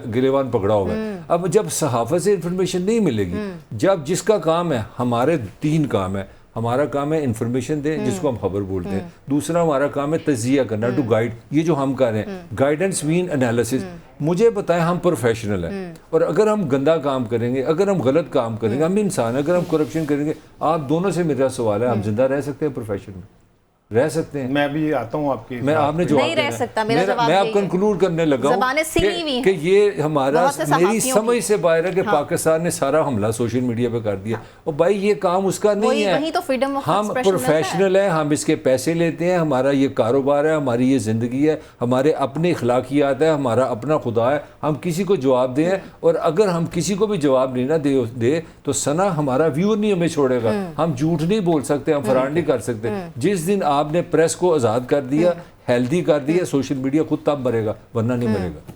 गिरेबान पकड़ा हुआ है। अब जब सहाफत से इंफॉर्मेशन नहीं मिलेगी, जब जिसका काम है, हमारे 3 काम है। हमारा काम है इंफॉर्मेशन दें, जिसको हम खबर बोलते हैं। दूसरा हमारा काम है तज्जिया करना, टू गाइड, ये जो हम कर रहे हैं, गाइडेंस मीन एनालिसिस। मुझे बताएं हम प्रोफेशनल हैं, और अगर हम गंदा काम करेंगे, अगर हम गलत काम करेंगे, हम इंसान, अगर हम करप्शन करेंगे, आप दोनों से मेरा सवाल है, हम जिंदा रह सकते हैं प्रोफेशन में? रह सकते हैं। मैं भी आता हूँ आपके मैं आपने जवाब नहीं रह देना है। सकता, मेरा जवाब मैं अब यही है। कंक्लूड करने लगा हूं ज़बानें सिली हुई हैं। कि ये हमारा बहुत से मेरी सहाफ़ियों समझ की। से बाहर है कि पाकिस्तान ने सारा हमला सोशल मीडिया पे कर दिया। और भाई ये काम उसका नहीं है। वही तो freedom of हम expression मिलता है। प्रोफेशनल हैं, हम इसके पैसे लेते हैं, हमारा ये कारोबार है, हमारी ये ज़िंदगी है, हमारे अपने अखलाकियात है, हमारा अपना खुदा है। हम किसी को जवाब दें, और अगर हम किसी को भी जवाब नहीं ना दे तो सना हमारा व्यूअर नहीं हमें छोड़ेगा। हम झूठ नहीं बोल सकते, हम फराड नहीं कर सकते। जिस दिन आपने प्रेस को आज़ाद कर दिया, हेल्दी कर दिया, सोशल मीडिया खुद तब मरेगा, वरना नहीं मरेगा।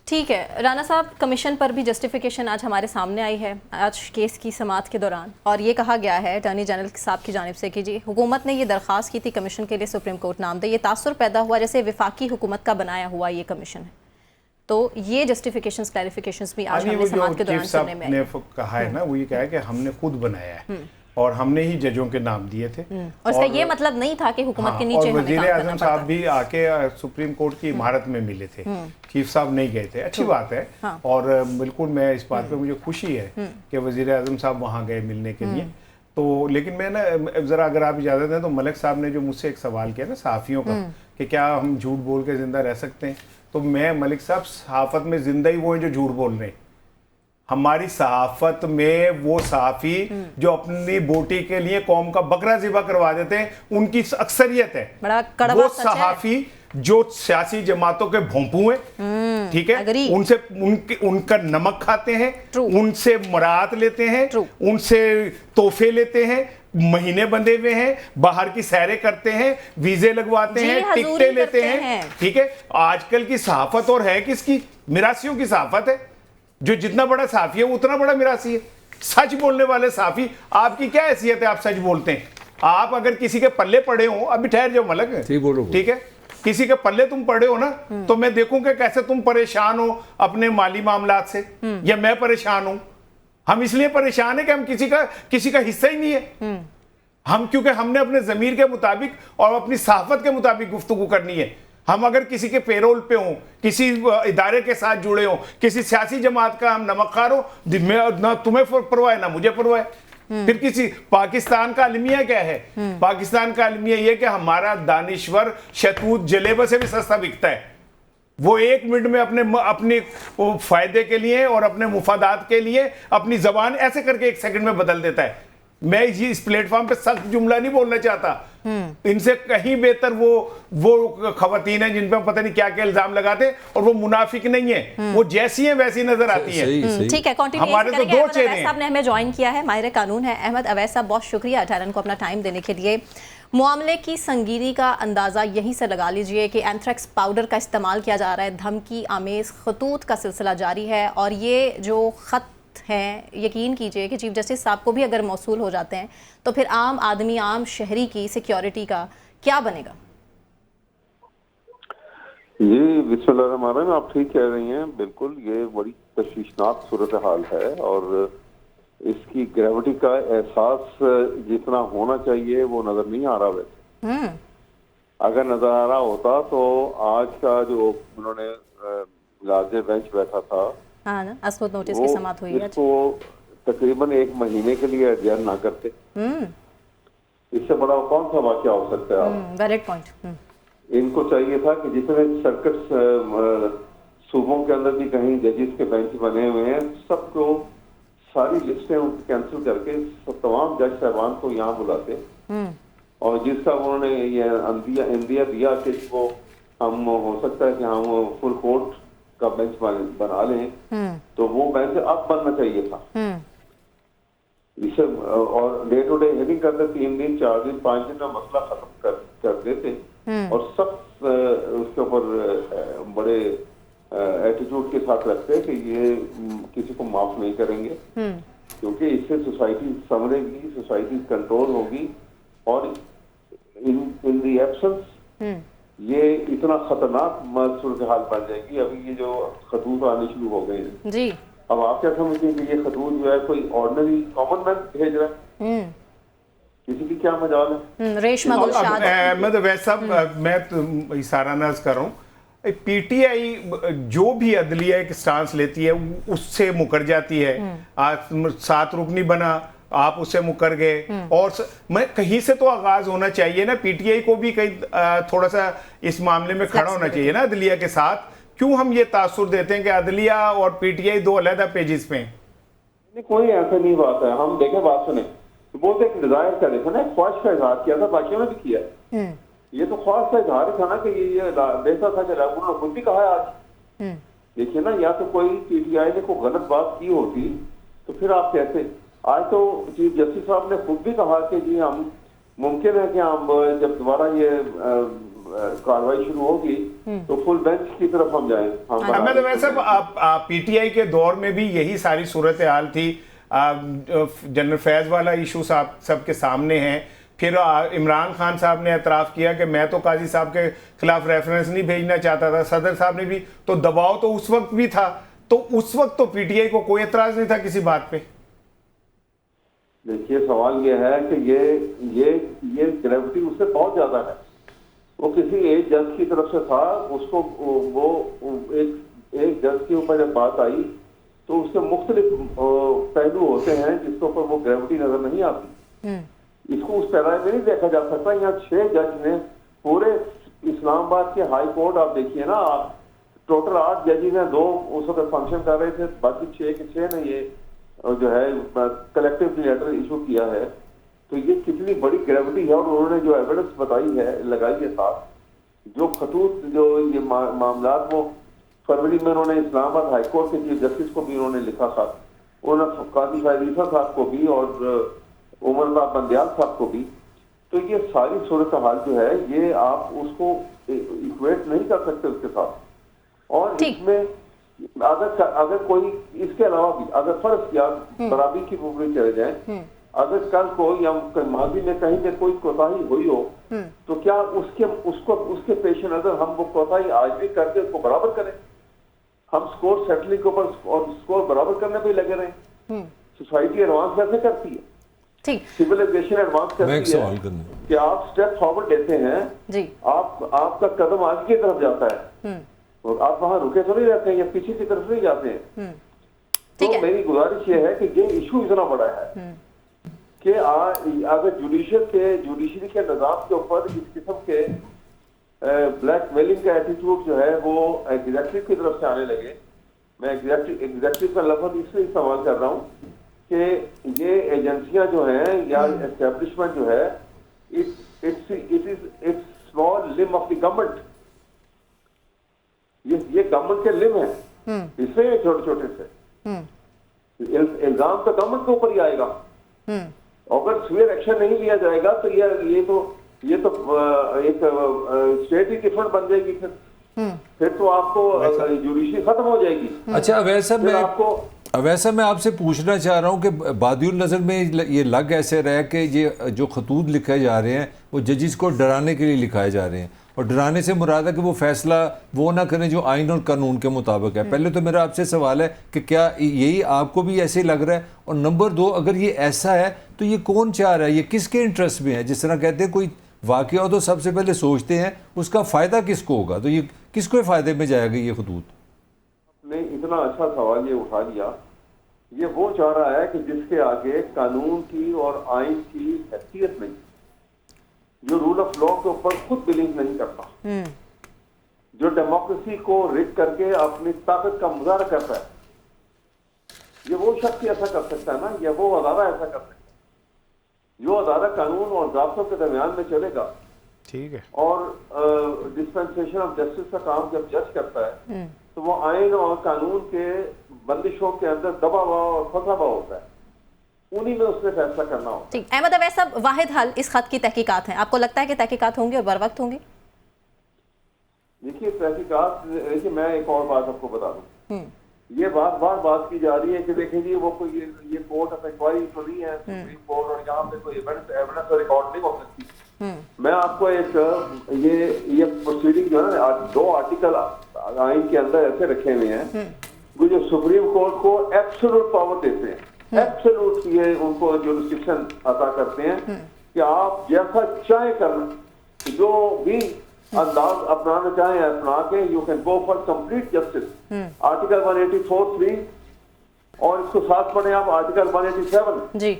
ठीक है राना साहब, कमीशन पर भी जस्टिफिकेशन आज हमारे सामने आई है आज केस की समाअत के दौरान, और ये कहा गया है अटॉर्नी जनरल साहब की जानिब से कि जी हुकूमत ने ये दरख्वास्त की थी कमीशन के लिए सुप्रीम कोर्ट नाम दे, ये तासुर पैदा हुआ जैसे विफाकी हुकूमत का बनाया हुआ ये कमीशन है। तो ये जस्टिफिकेशंस क्लैरिफिकेशंस भी आज हमने समाअत के दौरान सुनने में ने कहा है ना, वो ये कहा है कि हमने खुद बनाया है और हमने ही जजों के नाम दिए थे। और इसका ये मतलब नहीं था कि हुकूमत के नीचे और हमें वजीर काम आजम करना साहब पड़ता। भी आके सुप्रीम कोर्ट की इमारत में मिले थे, चीफ साहब नहीं गए थे, अच्छी बात है। हाँ। और बिल्कुल मैं इस बात पे मुझे खुशी है कि वजीर आजम साहब वहाँ गए मिलने के लिए। तो लेकिन मैं ना ज़रा अगर आप इजाज़त दें तो मलिक साहब ने जो मुझसे एक सवाल किया ना सहाफ़ियों का कि क्या हम झूठ बोल के ज़िंदा रह सकते हैं, तो मैं मलिक साहब सहाफ़त में ज़िंदा ही वो हैं जो झूठ बोल रहे हैं। हमारी सहाफत में वो सहाफ़ी जो अपनी बोटी के लिए कौम का बकरा ज़िबा करवा देते हैं, उनकी अक्सरियत है। बड़ा कड़वा वो सच है। सहाफ़ी जो सियासी जमातों के भोंपू हैं, ठीक है, agree। उनसे उनका नमक खाते हैं, True। उनसे मरात लेते हैं, True। उनसे तोहफे लेते हैं, महीने बंधे हुए हैं, बाहर की सैरें करते हैं, वीजे लगवाते जी, हैं, हजूरी टिकटें लेते करते हैं, हैं। ठीक है। आजकल की सहाफत और है किसकी? मिरासियों की सहाफत है। जो जितना बड़ा साफी है उतना बड़ा मिरासी है। सच बोलने वाले साफी, आपकी क्या हैसियत है? आप सच बोलते हैं। आप अगर किसी के पल्ले पड़े हो, अभी ठहर जाओ मलक, ठीक है, किसी के पल्ले तुम पड़े हो ना, तो मैं देखूंगा कैसे तुम परेशान हो अपने माली मामलात से, या मैं परेशान हूं। हम इसलिए परेशान है कि हम किसी का हिस्सा ही नहीं है। हम क्योंकि हमने अपने जमीर के मुताबिक और अपनी सहाफत के मुताबिक गुफ्तगू करनी है। हम अगर किसी के पेरोल पे हों, किसी इदारे के साथ जुड़े हों, किसी सियासी जमात का हम नमकखार हो, ना तुम्हें परवाह है ना मुझे परवाह है। फिर किसी पाकिस्तान का अलमिया क्या है? पाकिस्तान का अलमिया यह कि हमारा दानिश्वर शहतूत जलेबा से भी सस्ता बिकता है। वो 1 मिनट में अपने फायदे के लिए और अपने मुफादात के लिए अपनी जबान ऐसे करके 1 सेकंड में बदल देता है। मैं इस प्लेटफॉर्म पे सख्त जुमला नहीं बोलना चाहता, इनसे कहीं बेहतर वो खवातीन है जिन पे पता नहीं क्या क्या इल्जाम लगाते, और वो मुनाफिक नहीं है, वो जैसी हैं वैसी नजर आती है। ठीक है, कंटिन्यू हमारे तो दो चेहरे हैं। साहब ने हमें ज्वाइन किया है, माहिर कानून है अहमद अवैस साहब, बहुत शुक्रिया टैरन को अपना टाइम देने के लिए। मामले की संगीनी का अंदाज़ा यहीं से लगा लीजिए कि एंथ्रेक्स पाउडर का इस्तेमाल किया जा रहा है, धमकी आमेज खतूत का सिलसिला जारी है, और ये जो ख़त हैं यकीन कीजिए कि चीफ जस्टिस साहब को भी अगर मौसूल हो जाते हैं तो फिर आम आदमी, आम शहरी की सिक्योरिटी का क्या बनेगा? ये बिस्मिल्लाहिर्रहमानिर्रहीम, आप ठीक कह रही हैं, बिल्कुल ये बड़ी तशवीशनाक सूरत हाल है, और इसकी ग्रेविटी का एहसास जितना होना चाहिए वो नजर नहीं आ रहा। वैसे अगर नजर आ रहा होता तो आज का जो उन्होंने लाजे बेंच बैठा था, हाँ ना, असखुद नोटिस की समाअत हुई है, इसको तकरीबन 1 महीने के लिए एडजर्न ना करते। इससे बड़ा कौन सा वाक़या हो सकता है? Valid point. इनको चाहिए था कि जितने सर्किट सूबों के अंदर भी कहीं जजिस के बेंच बने हुए हैं, सबको सारी लिस्टें कैंसिल करके तमाम जज साहबान को यहाँ बुलाते, और जिसका उन्होंने ये इंदिया दिया कि वो हम हो सकता है कि हम फुल कोर्ट का बेंच बना लें, तो वो बेंच अब बनना चाहिए था। इसे और डे टू डे हियरिंग करते 3 दिन 4 दिन 5 दिन में मसला खत्म कर देते, और सब उसके ऊपर बड़े एटीट्यूड के साथ रखते कि ये किसी को माफ नहीं करेंगे, क्योंकि इससे सोसाइटी संभलेगी, सोसाइटी कंट्रोल होगी, और इन दी एब्सेंस ये इतना खतरनाक सूरत हाल बन जाएगी। अभी ये जो खतूत आने शुरू हो गए हैं जी, अब आप क्या समझते हैं कि ये खतूत जो है कोई ऑर्डिनरी कॉमन मैन भेज रहा है? किसी की क्या मजाल है? रेशमा गुलशाद अहमद वैसा मैं इशारा नर्ज कर रहा हूँ, पीटीआई जो भी अदलिया एक स्टांस लेती है उससे मुकर जाती है। आज 7 रुकनी बना आप उससे मुकर गए। और मैं कहीं से तो आगाज होना चाहिए ना, पीटीआई को भी कहीं थोड़ा सा इस मामले में खड़ा होना चाहिए ना अदलिया के साथ। क्यों हम ये तासुर देते हैं कि अदलिया और पीटीआई दो अलग पेजेस पे हैं? कोई ऐसा नहीं बात है। हम देखें, बात सुने, तो बोलते एक डिजायर का देखो ना, ख्वाहिश का इजहार किया था, बाकियों ने भी किया है। ये तो ख्वाहिश का इजहार था ना कि ये बेहतर था कि उन्होंने खुद भी कहा है आज। देखिए ना, या तो कोई पीटीआई ने कोई गलत बात की होती तो फिर आप कहते। आज तो चीफ जस्टिस साहब ने खुद भी कहा कि जी हम मुमकिन है कि हम जब दोबारा ये कार्रवाई शुरू होगी तो फुल बेंच की तरफ हम जाएं। मैं तो वैसे पीटीआई के दौर में भी यही सारी सूरत हाल थी। जनरल फैज वाला इशू सबके सामने है। फिर इमरान खान साहब ने एतराफ़ किया कि मैं तो काजी साहब के खिलाफ रेफरेंस नहीं भेजना चाहता था। सदर साहब ने भी, तो दबाव तो उस वक्त भी था। तो उस वक्त तो पीटीआई को कोई एतराज नहीं था किसी बात पे। देखिए, सवाल ये है कि ये ग्रेविटी उससे बहुत ज्यादा है। वो किसी एक जज की तरफ से था, उसको वो एक जज के ऊपर जब बात आई तो उसके मुख्तलिफ पहलू होते हैं जिसके ऊपर वो ग्रेविटी नजर नहीं आती। इसको उस पैराए में नहीं देखा जा सकता। यहाँ 6 जज ने पूरे इस्लामाबाद के हाई कोर्ट, आप देखिए ना, टोटल 8 जजेस हैं, 2 उस वक्त फंक्शन कर रहे थे, बाकी 6 के 6 ने ये जो है कलेक्टिव लेटर इशू किया है। तो ये कितनी बड़ी ग्रेविटी है। और उन्होंने जो एविडेंस बताई है, लगाई है साथ, जो खतूत जो ये मामला वो फरवरी में उन्होंने इस्लामाबाद हाई कोर्ट के चीफ जस्टिस को भी उन्होंने लिखा था, उन्होंने काजी फैजीसा साहब को भी और उमर बंदयाल साहब को भी। तो ये सारी सूरत हाल जो है ये आप उसको इक्वेट नहीं कर सकते उसके साथ। और इसमें अगर कोई इसके अलावा भी अगर फर्ज किया बराबरी की ऊपरी चले जाए, अगर कल को या माजी में कहीं पे कोई कोताही हुई हो तो क्या उसके पेश नजर हम वो कोताही आज भी करके उसको बराबर करें? हम स्कोर सेटलिंग के ऊपर और स्कोर बराबर करने पे लगे रहे। सोसाइटी एडवांस कैसे करती है? सिविलाइजेशन एडवांस करती है कि आप स्टेप फॉरवर्ड लेते हैं जी। आपका कदम आगे की तरफ जाता है और आप वहां रुके तो नहीं रहते हैं या पीछे की तरफ नहीं जाते हैं। तो मेरी गुजारिश ये है कि ये इशू इतना बड़ा है कि अगर जुडिशरी के निजाम के ऊपर इस किस्म के ब्लैक मेलिंग का एटीट्यूड जो है वो एग्जेक्टिव की तरफ से आने लगे। मैं एग्जेक्टिव का लफ्ज इसलिए इस्तेमाल कर रहा हूँ कि ये एजेंसियां जो हैं या एस्टेब्लिशमेंट जो है it's small limb of the government. ये गवर्नमेंट के लिम है, इसलिए छोटे छोटे से इल्जाम तो गवर्नमेंट के ऊपर ही आएगा। अगर स्वीयर एक्शन नहीं लिया जाएगा तो ये तो एक स्टेट ही डिफरेंट बन जाएगी। फिर तो आपको जुडिशरी खत्म हो जाएगी। अच्छा, वैसा मैं आपसे पूछना चाह रहा हूँ कि बादियुल नज़र में ये लग ऐसे रहा है कि ये जो खतूत लिखे जा रहे हैं वो जजिस को डराने के लिए लिखाए जा रहे हैं, और डराने से मुराद है कि वो फैसला वो ना करें जो आइन और कानून के मुताबिक है। पहले तो मेरा आपसे सवाल है कि क्या यही आपको भी ऐसे ही लग रहा है, और नंबर 2, अगर ये ऐसा है तो ये कौन चाह रहा है, ये किसके इंटरेस्ट में है? जिस तरह कहते हैं कोई वाक़या हो तो सबसे पहले सोचते हैं उसका फ़ायदा किसको होगा, तो ये किसको फ़ायदे में जाएगा ये खतूत? नहीं, इतना अच्छा सवाल ये उठा लिया। ये वो चाह रहा है कि जिसके आगे कानून की और आइन की हैसियत नहीं, जो रूल ऑफ लॉ के ऊपर खुद बिलीव नहीं करता, जो डेमोक्रेसी को रिग करके अपनी ताकत का मुजाहरा करता है, ये वो शख्स ऐसा कर सकता है ना, या वो अदारा ऐसा कर सकता है। जो अदारा कानून और ज़ाब्तों के दरमियान में चलेगा, ठीक है, और डिस्पेंसेशन ऑफ जस्टिस का काम जब जज करता है तो वो आइन और कानून के बंदिशों के अंदर दबा हुआ और फंसा हुआ होता है, उन्हीं में उसने फैसला करना होगा। ठीक, अहमद अवैस साहब, वाहिद हल इस खत की तहकीकात है। आपको लगता है कि तहकीकात होंगी और बर वक्त होंगी? देखिए, तहकीकात, देखिए मैं एक और बात आपको बता दूं, ये बात की जा रही है कि देखिए जी वो कोई ये कोर्ट ऑफ इंक्वायरी तो नहीं है सुप्रीम कोर्ट, और यहाँ पे कोई एविडेंस रिकॉर्ड नहीं हो सकती। मैं आपको एक ये प्रोसीडिंग जो है ना, 2 आर्टिकल आइन के अंदर ऐसे रखे हुए हैं जो सुप्रीम कोर्ट को एब्सोल्यूट पावर देते हैं, एब्सोल्यूट ये उनको जुरिस्डिक्शन अता करते हैं कि आप जैसा चाहे करना, जो भी अंदाज अपनाना चाहे अपना के, you can go for complete justice. Article 184(3) और इसको साथ पढ़े आप आर्टिकल 187 जी।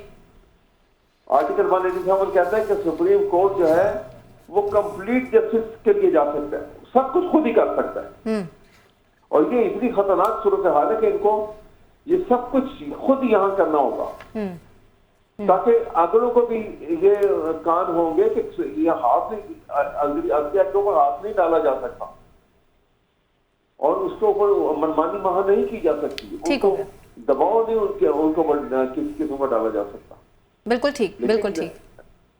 आर्टिकल 187 कहता है कि सुप्रीम कोर्ट जो है वो कंप्लीट जस्टिस के लिए जा सकता है, सब कुछ खुद ही कर सकता है। और ये इतनी खतरनाक सूरत हाल है कि इनको ये सब कुछ खुद यहाँ करना होगा, ताकि अगलों को भी ये कान होंगे कि ये हाथ नहीं, अगले एक्टों पर हाथ नहीं डाला जा सकता और उसके ऊपर मनमानी महा नहीं की जा सकती, उनको दबाव नहीं उनको किसी किस्म का डाला जा सकता। बिल्कुल ठीक, बिल्कुल ठीक।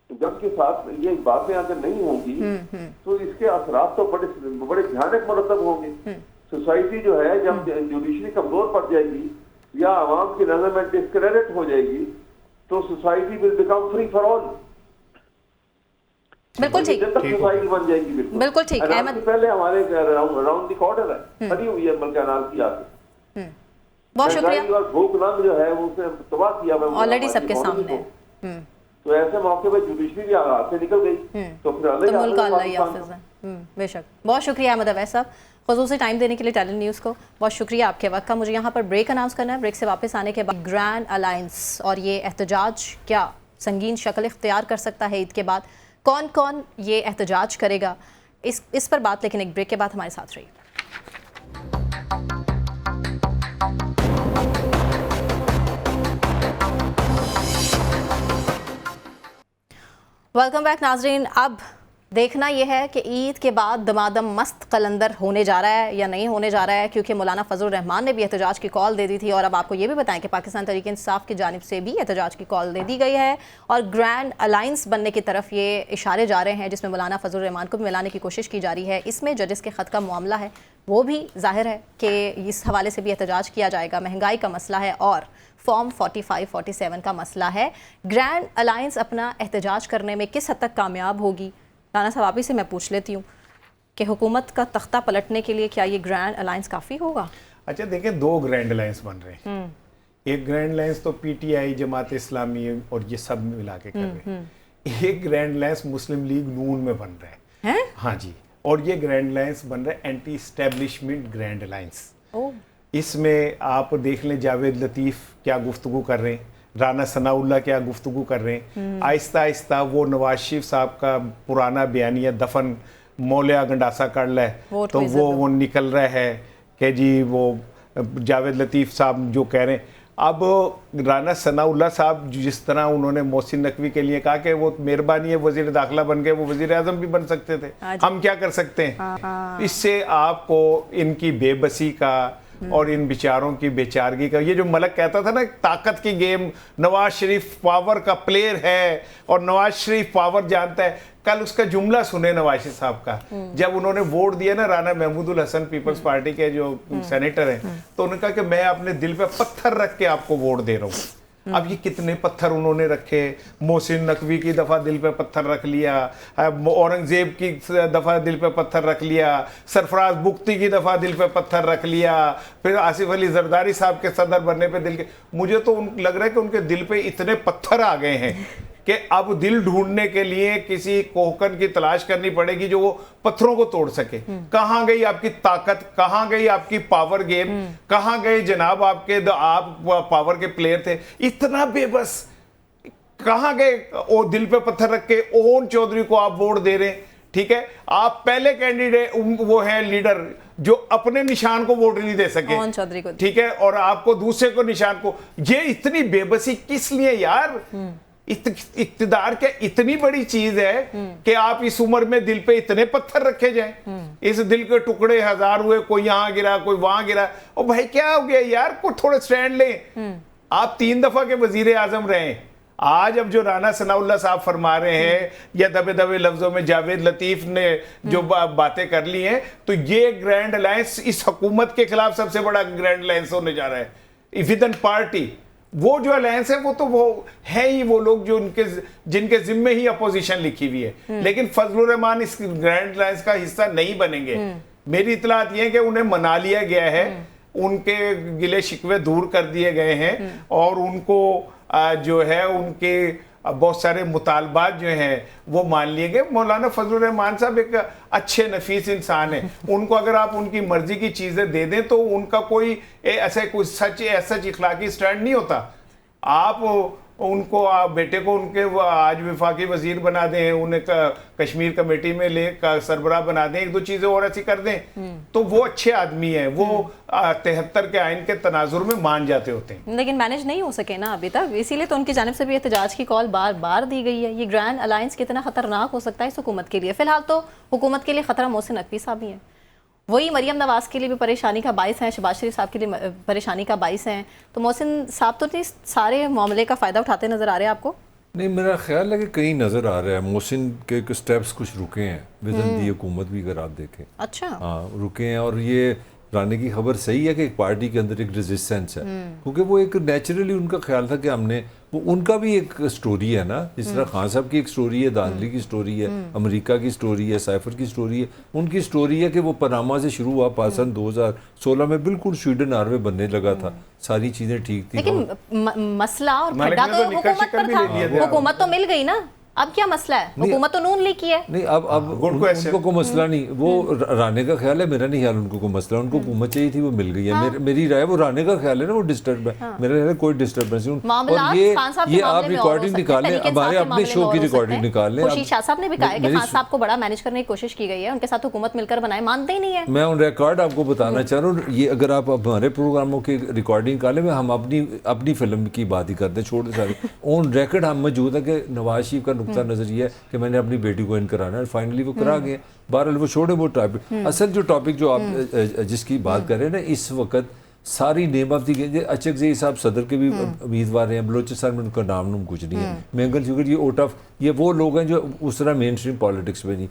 जब के साथ ये बातें अगर नहीं होंगी तो इसके असरात तो बड़े भयानक मरतब होंगे। सोसाइटी जो है जब जुडिशरी कमजोर पड़ जाएगी या आवाम की नजर में डिस्क्रेडिट हो जाएगी तो society will become free for all. बिल्कुल ठीक, सोसाइटी बन जाएगी। बिल्कुल ठीक। अहमद, पहले हमारे राउंड द कॉर्नर है, खड़ी हुई है मलका नाज की आके। बहुत शुक्रिया। और भूख नंग जो है वो उसने तबाह किया ऑलरेडी सबके सामने। तो ऐसे मौके पर जुडिशरी भी हाथ से निकल गई तो फिर मुल्क अल्लाह ही हाफिज़ है। बेशक। बहुत शुक्रिया अहमद अवैस साहब ख़ुसूसी टाइम देने के लिए टैलेंट न्यूज़ को। बहुत शुक्रिया आपके वक्त का। मुझे यहाँ पर ब्रेक अनाउंस करना है। ब्रेक से वापस आने के बाद ग्रैंड अलायंस और ये एहतजाज क्या संगीन शक्ल इख्तियार कर सकता है ईद के बाद, कौन कौन ये एहतजाज करेगा, इस पर बात लेकिन एक ब्रेक के बाद हमारे साथ रहिए। वेलकम बैक नाजरीन। अब देखना यह है कि ईद के बाद दमादम मस्त कलंदर होने जा रहा है या नहीं होने जा रहा है, क्योंकि मौलाना फजलुर रहमान ने भी एहतजाज की कॉल दे दी थी और अब आपको ये भी बताएं कि पाकिस्तान तहरीक इंसाफ की जानिब से भी एहतजाज की कॉल दे दी गई है और ग्रैंड अलायंस बनने की तरफ ये इशारे जा रहे हैं, जिसमें मौलाना फजलुर रहमान को भी मिलाने की कोशिश की जा रही है। इसमें जजेस के ख़त का मामला है, वो भी जाहिर है कि इस हवाले से भी एहतजाज किया जाएगा। महंगाई का मसला है और फॉर्म 45-47 का मसला है। ग्रैंड अलायंस अपना एहतजाज करने में किस हद तक कामयाब होगी? राना साहब आप ही से मैं पूछ लेती हूँ कि हुकूमत का तख्ता पलटने के लिए क्या ये ग्रैंड अलायंस काफ़ी होगा? अच्छा देखें, दो ग्रैंड अलायंस बन रहे हैं। एक ग्रैंड अलायंस तो पीटीआई, जमात इस्लामी और ये सब मिला के कर रहे हैं। एक ग्रैंड अलायंस मुस्लिम लीग नून में बन रहा है। हाँ जी, और ये ग्रैंड अलायंस बन रहा है एंटी इस्टेब्लिशमेंट ग्रैंड अलायंस। इसमें आप देख लें जावेद लतीफ़ क्या गुफ्तगू कर रहे हैं, राना सनाउल्लाह क्या गुफ्तगू कर रहे हैं। आहिस्ता आहिस्ता वो नवाज शरीफ साहब का पुराना बयानिया दफन मौलिया गंडासा कर ला है तो वो निकल रहा है कि जी वो जावेद लतीफ़ साहब जो कह रहे हैं। अब राना सनाउल्लाह साहब जिस तरह उन्होंने मोहसिन नकवी के लिए कहा कि वो मेहरबानी है वज़ीर दाखिला बन गए, वो वज़ीर आज़म भी बन सकते थे, हम क्या कर सकते हैं। इससे आपको इनकी बेबसी का और इन बेचारों की बेचारगी का, ये जो मलक कहता था ना ताकत की गेम, नवाज शरीफ पावर का प्लेयर है और नवाज शरीफ पावर जानता है। कल उसका जुमला सुने नवाज शरीफ साहब का, जब उन्होंने वोट दिया ना राना महमूदुल हसन पीपल्स पार्टी के जो सेनेटर हैं, तो उन्होंने कहा कि मैं अपने दिल पे पत्थर रख के आपको वोट दे रहा हूँ। अब ये कितने पत्थर उन्होंने रखे, मोहसिन नकवी की दफ़ा दिल पे पत्थर रख लिया, औरंगजेब की दफ़ा दिल पे पत्थर रख लिया, सरफराज बुख्ती की दफ़ा दिल पे पत्थर रख लिया, फिर आसिफ अली जरदारी साहब के सदर बनने पे दिल के, मुझे तो लग रहा है कि उनके दिल पे इतने पत्थर आ गए हैं कि अब दिल ढूंढने के लिए किसी कोहकन की तलाश करनी पड़ेगी जो वो पत्थरों को तोड़ सके। कहाँ गई आपकी ताकत, कहाँ गई आपकी पावर गेम, कहाँ गए जनाब आपके आप पावर के प्लेयर थे, इतना बेबस कहाँ गए। वो दिल पे पत्थर रख के ओन चौधरी को आप वोट दे रहे हैं, ठीक है। आप पहले कैंडिडेट वो है लीडर जो अपने निशान को वोट नहीं दे सके, ओन चौधरी को, ठीक है, और आपको दूसरे को निशान को। ये इतनी बेबसी किस लिए यार? इक्तिदार क्या इतनी बड़ी चीज है कि आप इस उम्र में दिल पे इतने पत्थर रखे जाएं? इस दिल के टुकड़े हजार हुए, कोई यहां गिरा कोई वहां गिरा। ओ भाई क्या हो गया यार, को थोड़े स्टैंड लें। आप 3 दफा के वजीर आजम रहे। आज अब जो राना सनाउल्लाह साहब फरमा रहे हैं या दबे दबे लफ्जों में जावेद लतीफ ने जो बातें कर ली हैं, तो ये ग्रैंड अलायंस इस हुकूमत के खिलाफ सबसे बड़ा ग्रैंड अलायंस होने जा रहा है विद इन पार्टी। वो जो अलायंस है वो तो वो है ही वो लोग जो जिनके जिम्मे ही अपोजिशन लिखी हुई है, लेकिन फजलुर रहमान इस ग्रैंड अलायंस का हिस्सा नहीं बनेंगे। मेरी इतलात ये है कि उन्हें मना लिया गया है, उनके गिले शिकवे दूर कर दिए गए हैं और उनको जो है उनके बहुत सारे मुतालबात जो हैं वो मान लिए गए। मौलाना फजलुर रहमान साहब एक अच्छे नफीस इंसान हैं, उनको अगर आप उनकी मर्जी की चीज़ें दे दें तो उनका कोई ऐसा कुछ सच इखलाकी स्टैंड नहीं होता। आप उनको बेटे को उनके आज वफाकी वजीर बना दें, उन्हें कश्मीर कमेटी में ले सरबराह बना दें, एक दो चीजें और ऐसी कर दें, तो वो अच्छे आदमी हैं, वो 73 के आइन के तनाजुर में मान जाते होते हैं। लेकिन मैनेज नहीं हो सके ना अभी तक, इसीलिए तो उनकी जानिब से भी एहतजाज की कॉल बार बार दी गई है। ये ग्रैंड अलायंस कितना खतरनाक हो सकता है इस हुकूमत के लिए? फिलहाल तो हुकूमत के लिए खतरा मोहसिन नकवी साहब ही है, वही मरियम नवाज के लिए भी परेशानी का बाइस है, शहबाज शरीफ साहब के लिए परेशानी का बाइस है। तो मोहसिन साहब तो इस सारे मामले का फ़ायदा उठाते नज़र आ रहे हैं आपको? नहीं, मेरा ख्याल है कि कहीं नज़र आ रहा है मोहसिन के स्टेप्स कुछ रुके हैं विद इन दी हुकूमत भी, अगर आप देखें। अच्छा, हाँ रुके हैं, और ये लाने की खबर सही है कि एक पार्टी के अंदर एक रेजिस्टेंस है, क्योंकि वो एक नेचुरली उनका ख्याल था कि हमने वो, उनका भी एक स्टोरी है ना, जिस तरह खान साहब की एक स्टोरी है, दानली की स्टोरी है, अमेरिका की स्टोरी है, साइफर की स्टोरी है, उनकी स्टोरी है कि वो पनामा से शुरू हुआ, पाकिस्तान 2016 में बिल्कुल स्वीडन नॉर्वे बनने लगा था, सारी चीज़ें ठीक थी। लेकिन मसला और खड्डा तो तो हुकूमत पर था, हुकूमत तो मिल गई ना, अब क्या मसला है? हुकूमत तो नून लीग की है। नहीं, अब उनको कोई मसला नहीं, वो राने का ख्याल है, मेरा नहीं ख्याल उनको कोई मसला, उनको हुकूमत चाहिए थी, वो मिल गई है। मेरी राय वो राने का ख्याल है ना, वो डिस्टर्ब है, मेरा ख्याल है कोई डिस्टर्बेंस नहीं। और ये आप रिकॉर्डिंग निकाल लें, हमारे अपने शो की रिकॉर्डिंग निकाल लें। खुर्शीद शाह साहब ने भी कहा है कि खान साहब को बड़ा मैनेज करने की कोशिश की गई है, उनके साथ हुकूमत मिलकर बनाए, मानते ही नहीं है। मैं उन रिकॉर्ड आपको बताना चाह रहा हूँ, ये अगर आप हमारे प्रोग्रामों की रिकॉर्डिंग निकालें, हम अपनी फिल्म की बात ही करते, छोड़ दे सारी ऑन रिकॉर्ड हम मौजूद है कि नवाज शरीफ का नुक्ता नज़र ये है कि मैंने अपनी बेटी को इन कराना है, फाइनली वो करा गए। बहरहाल वो छोड़े वो टॉपिक, असल जो टॉपिक जो आप जिसकी बात कर रहे हैं ना, इस वक्त सारी नेम ऑफ दी अचक ज़ई साहब सदर के भी उम्मीदवार हैं, बलोचिस्तान में उनका नाम कुछ नहीं है, मेंगल शुगर, ये आउट ऑफ, ये वो लोग हैं जो उस तरह मेन स्ट्रीम पॉलिटिक्स में नहीं।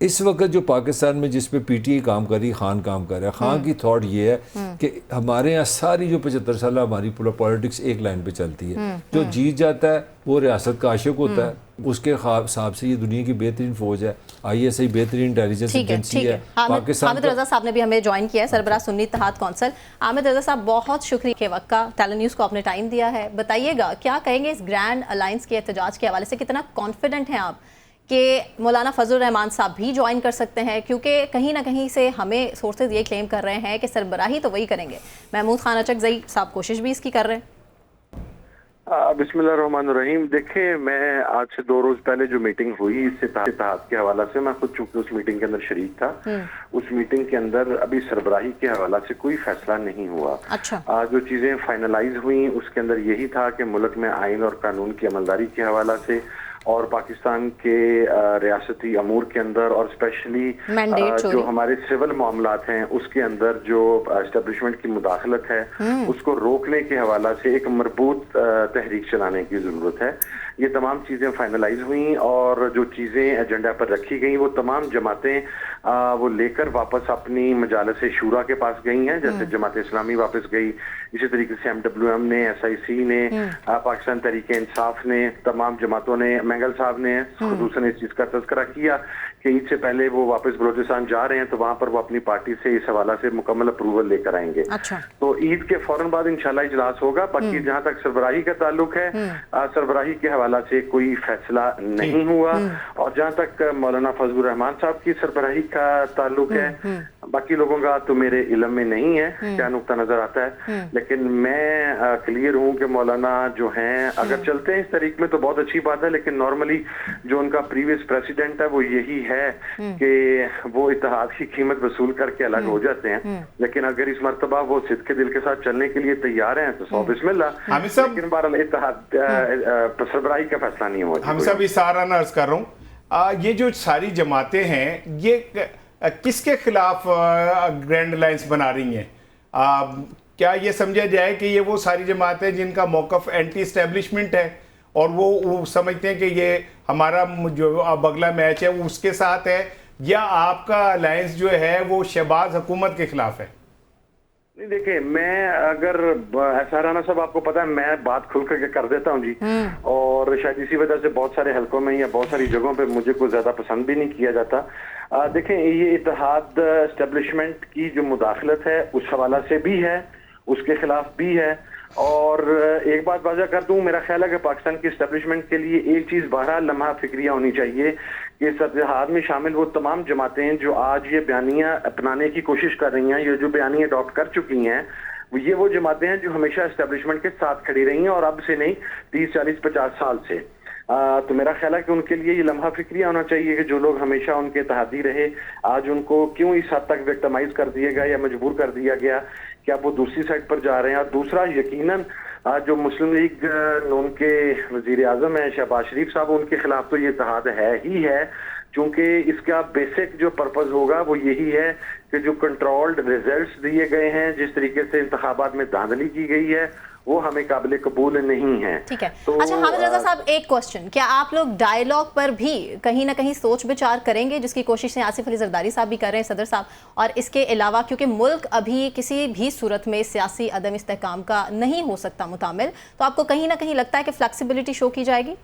इस वक्त जो पाकिस्तान में जिस पे पीटीआई काम कर रही, खान काम कर रहा है, खान की थॉट ये है कि हमारे यहाँ सारी जो 75 साल हमारी पूरा पॉलिटिक्स एक लाइन पे चलती है, जो जीत जाता है वो रियासत का आशिक होता है, उसके हिसाब से ये दुनिया की बेहतरीन फौज है, ISI बेहतरीन इंटेलिजेंस एजेंसी है। हामिद रजा साहब ने भी हमें ज्वाइन किया है, सरबराह सुन्नी इत्तेहाद कौंसिल। हामिद रजा साहब, बहुत शुक्रिया के वक्त का, टैलेंट न्यूज़ को आपने टाइम दिया है। बताइएगा क्या कहेंगे इस ग्रैंड अलायंस के एहतजाज के हवाले से, कितना कॉन्फिडेंट हैं आप कि मौलाना फजल रहमान साहब भी ज्वाइन कर सकते हैं? क्योंकि कहीं ना कहीं से हमें सोर्सेज ये क्लेम कर रहे हैं कि सरबराही तो वही करेंगे, महमूद खान अचकज़ई साहब कोशिश भी इसकी कर रहे हैं। बिस्मिल्लाहिर्रहमानिर्रहीम। देखिए, मैं आज से 2 रोज पहले जो मीटिंग हुई इससे इत्तेहाद के हवाला से, मैं खुद चूंकि उस मीटिंग के अंदर शरीक था, उस मीटिंग के अंदर अभी सरबराही के हवाला से कोई फैसला नहीं हुआ। अच्छा। जो चीजें फाइनलाइज हुई उसके अंदर यही था कि मुल्क में आइन और कानून की अमलदारी के हवाला से और पाकिस्तान के रियासती अमूर के अंदर और स्पेशली जो हमारे सिविल मामलात हैं उसके अंदर जो एस्टेब्लिशमेंट की मुदाखलत है उसको रोकने के हवाला से एक मरबूत तहरीक चलाने की ज़रूरत है। ये तमाम चीज़ें फाइनलाइज हुई और जो चीज़ें एजेंडा पर रखी गई वो तमाम जमातें वो लेकर वापस अपनी मजालस शूरा के पास गई हैं। जैसे जमात इस्लामी वापस गई, इसी तरीके से MWM ने, SIC ने, पाकिस्तान तहरीक इंसाफ ने, तमाम जमातों ने, मेंगल साहब ने खुसूसन इस चीज़ का तज़किरा किया कि ईद से पहले वो वापस बलोचिस्तान जा रहे हैं, तो वहाँ पर वो अपनी पार्टी से इस हवाला से मुकम्मल अप्रूवल लेकर आएंगे। अच्छा। तो ईद के फौरन बाद इंशाल्लाह इजलास होगा। बाकी जहाँ तक सरबराही का ताल्लुक है, सरबराही के हवाला से कोई फैसला नहीं हुआ। और जहाँ तक मौलाना फजलुर रहमान साहब की सरबराही का ताल्लुक है, बाकी लोगों का तो मेरे इल्म में नहीं है क्या नुक्ता नजर आता है, लेकिन मैं क्लियर हूँ कि मौलाना जो हैं अगर चलते हैं इस तरीके में तो बहुत अच्छी बात है, लेकिन नॉर्मली जो उनका प्रीवियस प्रेसिडेंट है वो यही है कि वो इत्तेहाद की कीमत वसूल करके अलग हो जाते हैं। लेकिन अगर इस मर्तबा वो सिद्ध के दिल के साथ चलने के लिए तैयार हैं तो सौ बिस्मिल्लाह। लेकिन बहरहाल इत्तेहाद सरबराही का फैसला नहीं हुआ। हम सब इशारा न अर्ज कर रहा हूँ, ये जो सारी जमातें हैं ये किसके खिलाफ ग्रैंड अलायंस बना रही हैं? क्या ये समझा जाए कि ये वो सारी जमातें जिनका मौकफ एंटी एस्टेब्लिशमेंट है और वो समझते हैं कि ये हमारा जो अब अगला मैच है वो उसके साथ है, या आपका अलायंस जो है वो शहबाज हुकूमत के खिलाफ है? नहीं, देखिए, मैं अगर ऐसा राना साहब आपको पता है मैं बात खुल करके कर देता हूँ जी, और शायद इसी वजह से बहुत सारे हलकों में या बहुत सारी जगहों पे मुझे कोई ज्यादा पसंद भी नहीं किया जाता। देखें, ये इत्तेहाद एस्टेब्लिशमेंट की जो मुदाखलत है उस हवाला से भी है, उसके खिलाफ भी है। और एक बात वाज़ा कर दूं, मेरा ख्याल है कि पाकिस्तान की एस्टेब्लिशमेंट के लिए एक चीज़ बहरहाल लम्हा फिक्रिया होनी चाहिए कि इस इत्तेहाद में शामिल वो तमाम जमातें जो आज ये बयानियाँ अपनाने की कोशिश कर रही हैं, ये जो बयानियाँ अडॉप्ट कर चुकी हैं, ये वो जमातें हैं जो हमेशा एस्टेब्लिशमेंट के साथ खड़ी रही हैं, और अब से नहीं 30, 40, 50 साल से। तो मेरा ख्याल है कि उनके लिए ये लम्हा फिक्रिया होना चाहिए कि जो लोग हमेशा उनके तहदी रहे, आज उनको क्यों इस हद तक विक्टिमाइज कर दिया गया या मजबूर कर दिया गया कि अब वो दूसरी साइड पर जा रहे हैं। और दूसरा, यकीनन जो मुस्लिम लीग उनके वजीर आजम है शहबाज शरीफ साहब, उनके खिलाफ तो ये इत्तेहाद है ही है, क्योंकि इसका बेसिक जो पर्पस होगा वो यही है कि जो कंट्रोल्ड रिजल्ट्स दिए गए हैं, जिस तरीके से इंतखाबात में धांधली की गई है, वो हमें काबिल कबूल नहीं है। ठीक है। तो अच्छा हामिद रजा साहब, एक क्वेश्चन, क्या आप लोग डायलॉग पर भी कहीं ना कहीं सोच विचार करेंगे, जिसकी कोशिशें आसिफ अली जरदारी साहब भी कर रहे हैं, सदर साहब, और इसके अलावा क्योंकि मुल्क अभी किसी भी सूरत में सियासी अदम इस्तेहकाम का नहीं हो सकता मुतामिल, तो आपको कहीं ना कहीं लगता है कि फ्लेक्सिबिलिटी शो की जाएगी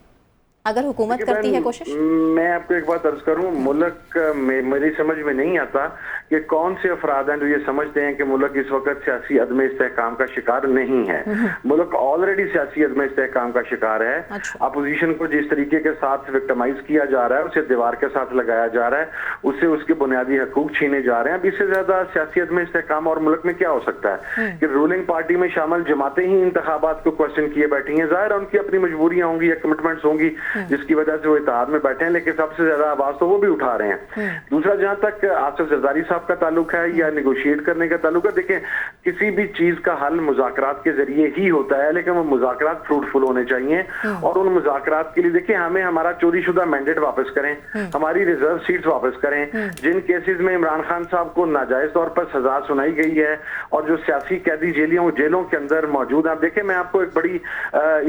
अगर हुकूमत करती है कोशिश? मैं आपको एक बात अर्ज करूं, मुल्क में मेरी समझ में नहीं आता कि कौन से अफराद हैं जो ये समझते हैं कि मुल्क इस वक्त सियासी अदम इस्तेहकाम का शिकार नहीं है। मुल्क ऑलरेडी सियासी अदम इस्तेहकाम का शिकार है। अच्छा। अपोजिशन को जिस तरीके के साथ विक्टिमाइज किया जा रहा है, उसे दीवार के साथ लगाया जा रहा है, उससे उसके बुनियादी हकूक छीने जा रहे हैं। अब इससे ज्यादा सियासी अदम इस्तेहकाम और मुल्क में क्या हो सकता है कि रूलिंग पार्टी में शामिल जमातें ही इंतखाबात को क्वेश्चन किए बैठी हैं। जाहिर है उनकी अपनी मजबूरियां होंगी या कमिटमेंट्स होंगी जिसकी वजह से वो इत्तेहाद में बैठे हैं, लेकिन सबसे ज्यादा आवाज तो वो भी उठा रहे हैं। दूसरा, जहां तक आसिफ जरदारी साहब का ताल्लुक है या निगोशिएट करने का ताल्लुक है, देखें किसी भी चीज का हल मुज़ाकरात के जरिए ही होता है, लेकिन वो मुज़ाकरात फ्रूटफुल होने चाहिए। और उन मुज़ाकरात के लिए देखिए हमें हमारा चोरीशुदा मैंडेट वापस करें, हमारी रिजर्व सीट्स वापस करें। जिन केसेस में इमरान खान साहब को नाजायज तौर पर सजा सुनाई गई है और जो सियासी कैदी जेलों के अंदर मौजूद है, आप देखें मैं आपको एक बड़ी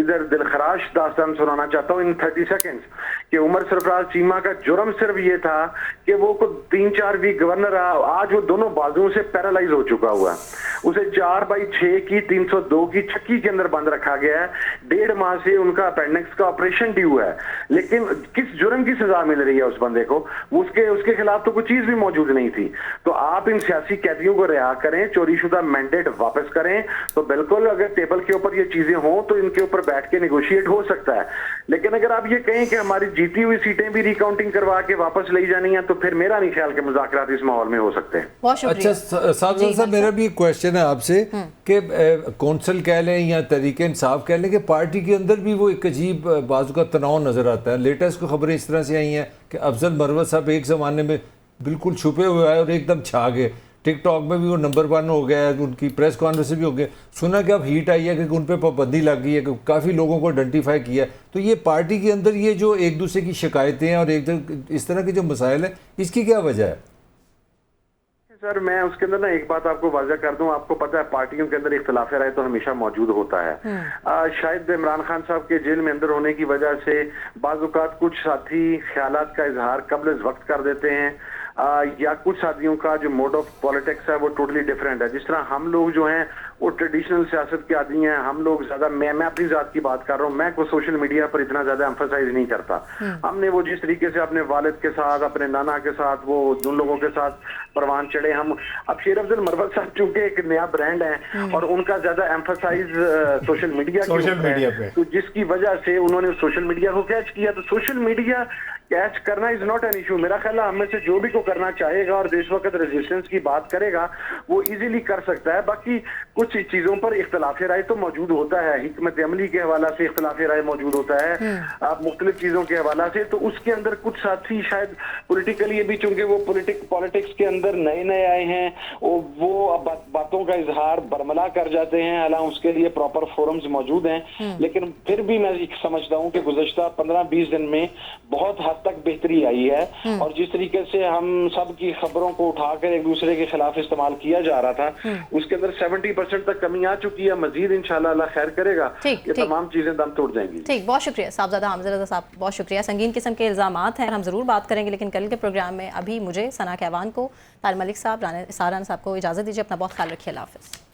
इधर दिलखराश दास्तान सुनाना चाहता हूँ इन 30 सेकेंड कि उमर सरफराज चीमा का जुर्म सिर्फ ये था कि वो को 3-4 वीक गवर्नर रहा, आज वो दोनों बाजुओं से पैरालाइज हो चुका हुआ, उसे 4/6 की 302 की छक्की के अंदर बंद रखा गया है। 1.5 माह से उनका अपेंडिक्स का ऑपरेशन ड्यू है, लेकिन किस जुर्म की सजा मिल रही है उस बंदे को? उसके खिलाफ तो कोई चीज भी मौजूद नहीं थी। तो आप इन सियासी कैदियों को रिहा करें, चोरीशुदा मैंडेट वापस करें, तो बिल्कुल अगर टेबल के ऊपर ये चीजें हों तो इनके ऊपर बैठ के निगोशिएट हो सकता है। लेकिन अगर आप ये कहें कि हमारी जीती हुई सीटें भी रिकाउंटिंग करवा के वापस ले जानी है, तो फिर मेरा नहीं ख्याल कि मुज़ाकरात इस माहौल में हो सकते हैं। अच्छा साहब, मेरा भी एक क्वेश्चन है आपसे कि कौंसल कह लें या तरीके इंसाफ कह लें कि पार्टी के अंदर भी वो एक अजीब बाजू का तनाव नजर आता है। लेटेस्ट को खबरें इस तरह से आई हैं कि अफजल मरवत साहब एक ज़माने में बिल्कुल छुपे हुए आए और एकदम छा गए, टिकटॉक में भी वो नंबर 1 हो गया है, उनकी प्रेस कॉन्फ्रेंस भी हो गई, सुना कि अब हीट आई है कि उन पर पाबंदी लग गई है, कि काफ़ी लोगों को आइडेंटिफाई किया। तो ये पार्टी के अंदर ये जो एक दूसरे की शिकायतें हैं और इस तरह के जो मसाइल हैं, इसकी क्या वजह है? सर मैं उसके अंदर ना एक बात आपको वाज़ह कर दूं, आपको पता है पार्टियों के अंदर इख्तिलाफ राय तो हमेशा मौजूद होता है। शायद इमरान खान साहब के जेल में अंदर होने की वजह से बाज़ औक़ात कुछ साथी ख्यालात का इजहार कब्ल वक्त कर देते हैं, या कुछ साथियों का जो मोड ऑफ पॉलिटिक्स है वो टोटली डिफरेंट है। जिस तरह हम लोग जो हैं वो ट्रेडिशनल सियासत के आदमी हैं, हम लोग ज्यादा मैं अपनी जात की बात कर रहा हूँ, मैं कोई सोशल मीडिया पर इतना ज्यादा एम्फसाइज नहीं करता। हमने वो जिस तरीके से अपने वालिद के साथ, अपने नाना के साथ, वो उन लोगों के साथ परवान चढ़े हम। अब शेर अफजल मरवत साहब चूंकि एक नया ब्रांड है और उनका ज्यादा एम्फसाइज सोशल मीडिया पे, तो जिसकी वजह से उन्होंने सोशल मीडिया को कैच किया। तो सोशल मीडिया कैच करना इज नॉट एन इशू। मेरा ख्याल है हमें से जो भी को करना चाहेगा और जिस वक्त रेजिस्टेंस की बात करेगा वो इजीली कर सकता है। बाकी कुछ चीजों पर इख्तिलाफ राय तो मौजूद होता है, हिकमत अमली के हवाला से इख्तिलाफ राय मौजूद होता है, आप मुख्तलिफ चीजों के हवाला से। तो उसके अंदर कुछ साथी शायद पोलिटिकली भी, चूंकि वो पॉलिटिक्स के अंदर नए आए हैं, वो बातों का इजहार बरमला कर जाते हैं, हालांकि उसके लिए प्रॉपर फोरम्स मौजूद हैं। लेकिन फिर भी मैं समझता हूँ कि गुज़श्ता 15-20 दिन में बहुत हद तक बेहतरी आई है। और जिस तरीके से हम सब की खबरों को उठाकर एक दूसरे के खिलाफ इस्तेमाल किया जा रहा था, उसके अंदर 70% तक कमी आ चुकी है। मजीद इंशाल्लाह अल्लाह खैर करेगा, ये तमाम चीजें दम तोड़ जाएंगी। ठीक, बहुत शुक्रिया साहबजादा हामिद रजा साहब, बहुत शुक्रिया। संगीन किस्म के इल्जामात हैं, हम जरूर बात करेंगे, लेकिन कल के प्रोग्राम में अभी मुझे सना कहवान को, ताहिर मलिक साहब, इसार राना साहब को इजाजत दीजिए। अपना बहुत ख्याल रखिए। अल्लाह हाफिज़।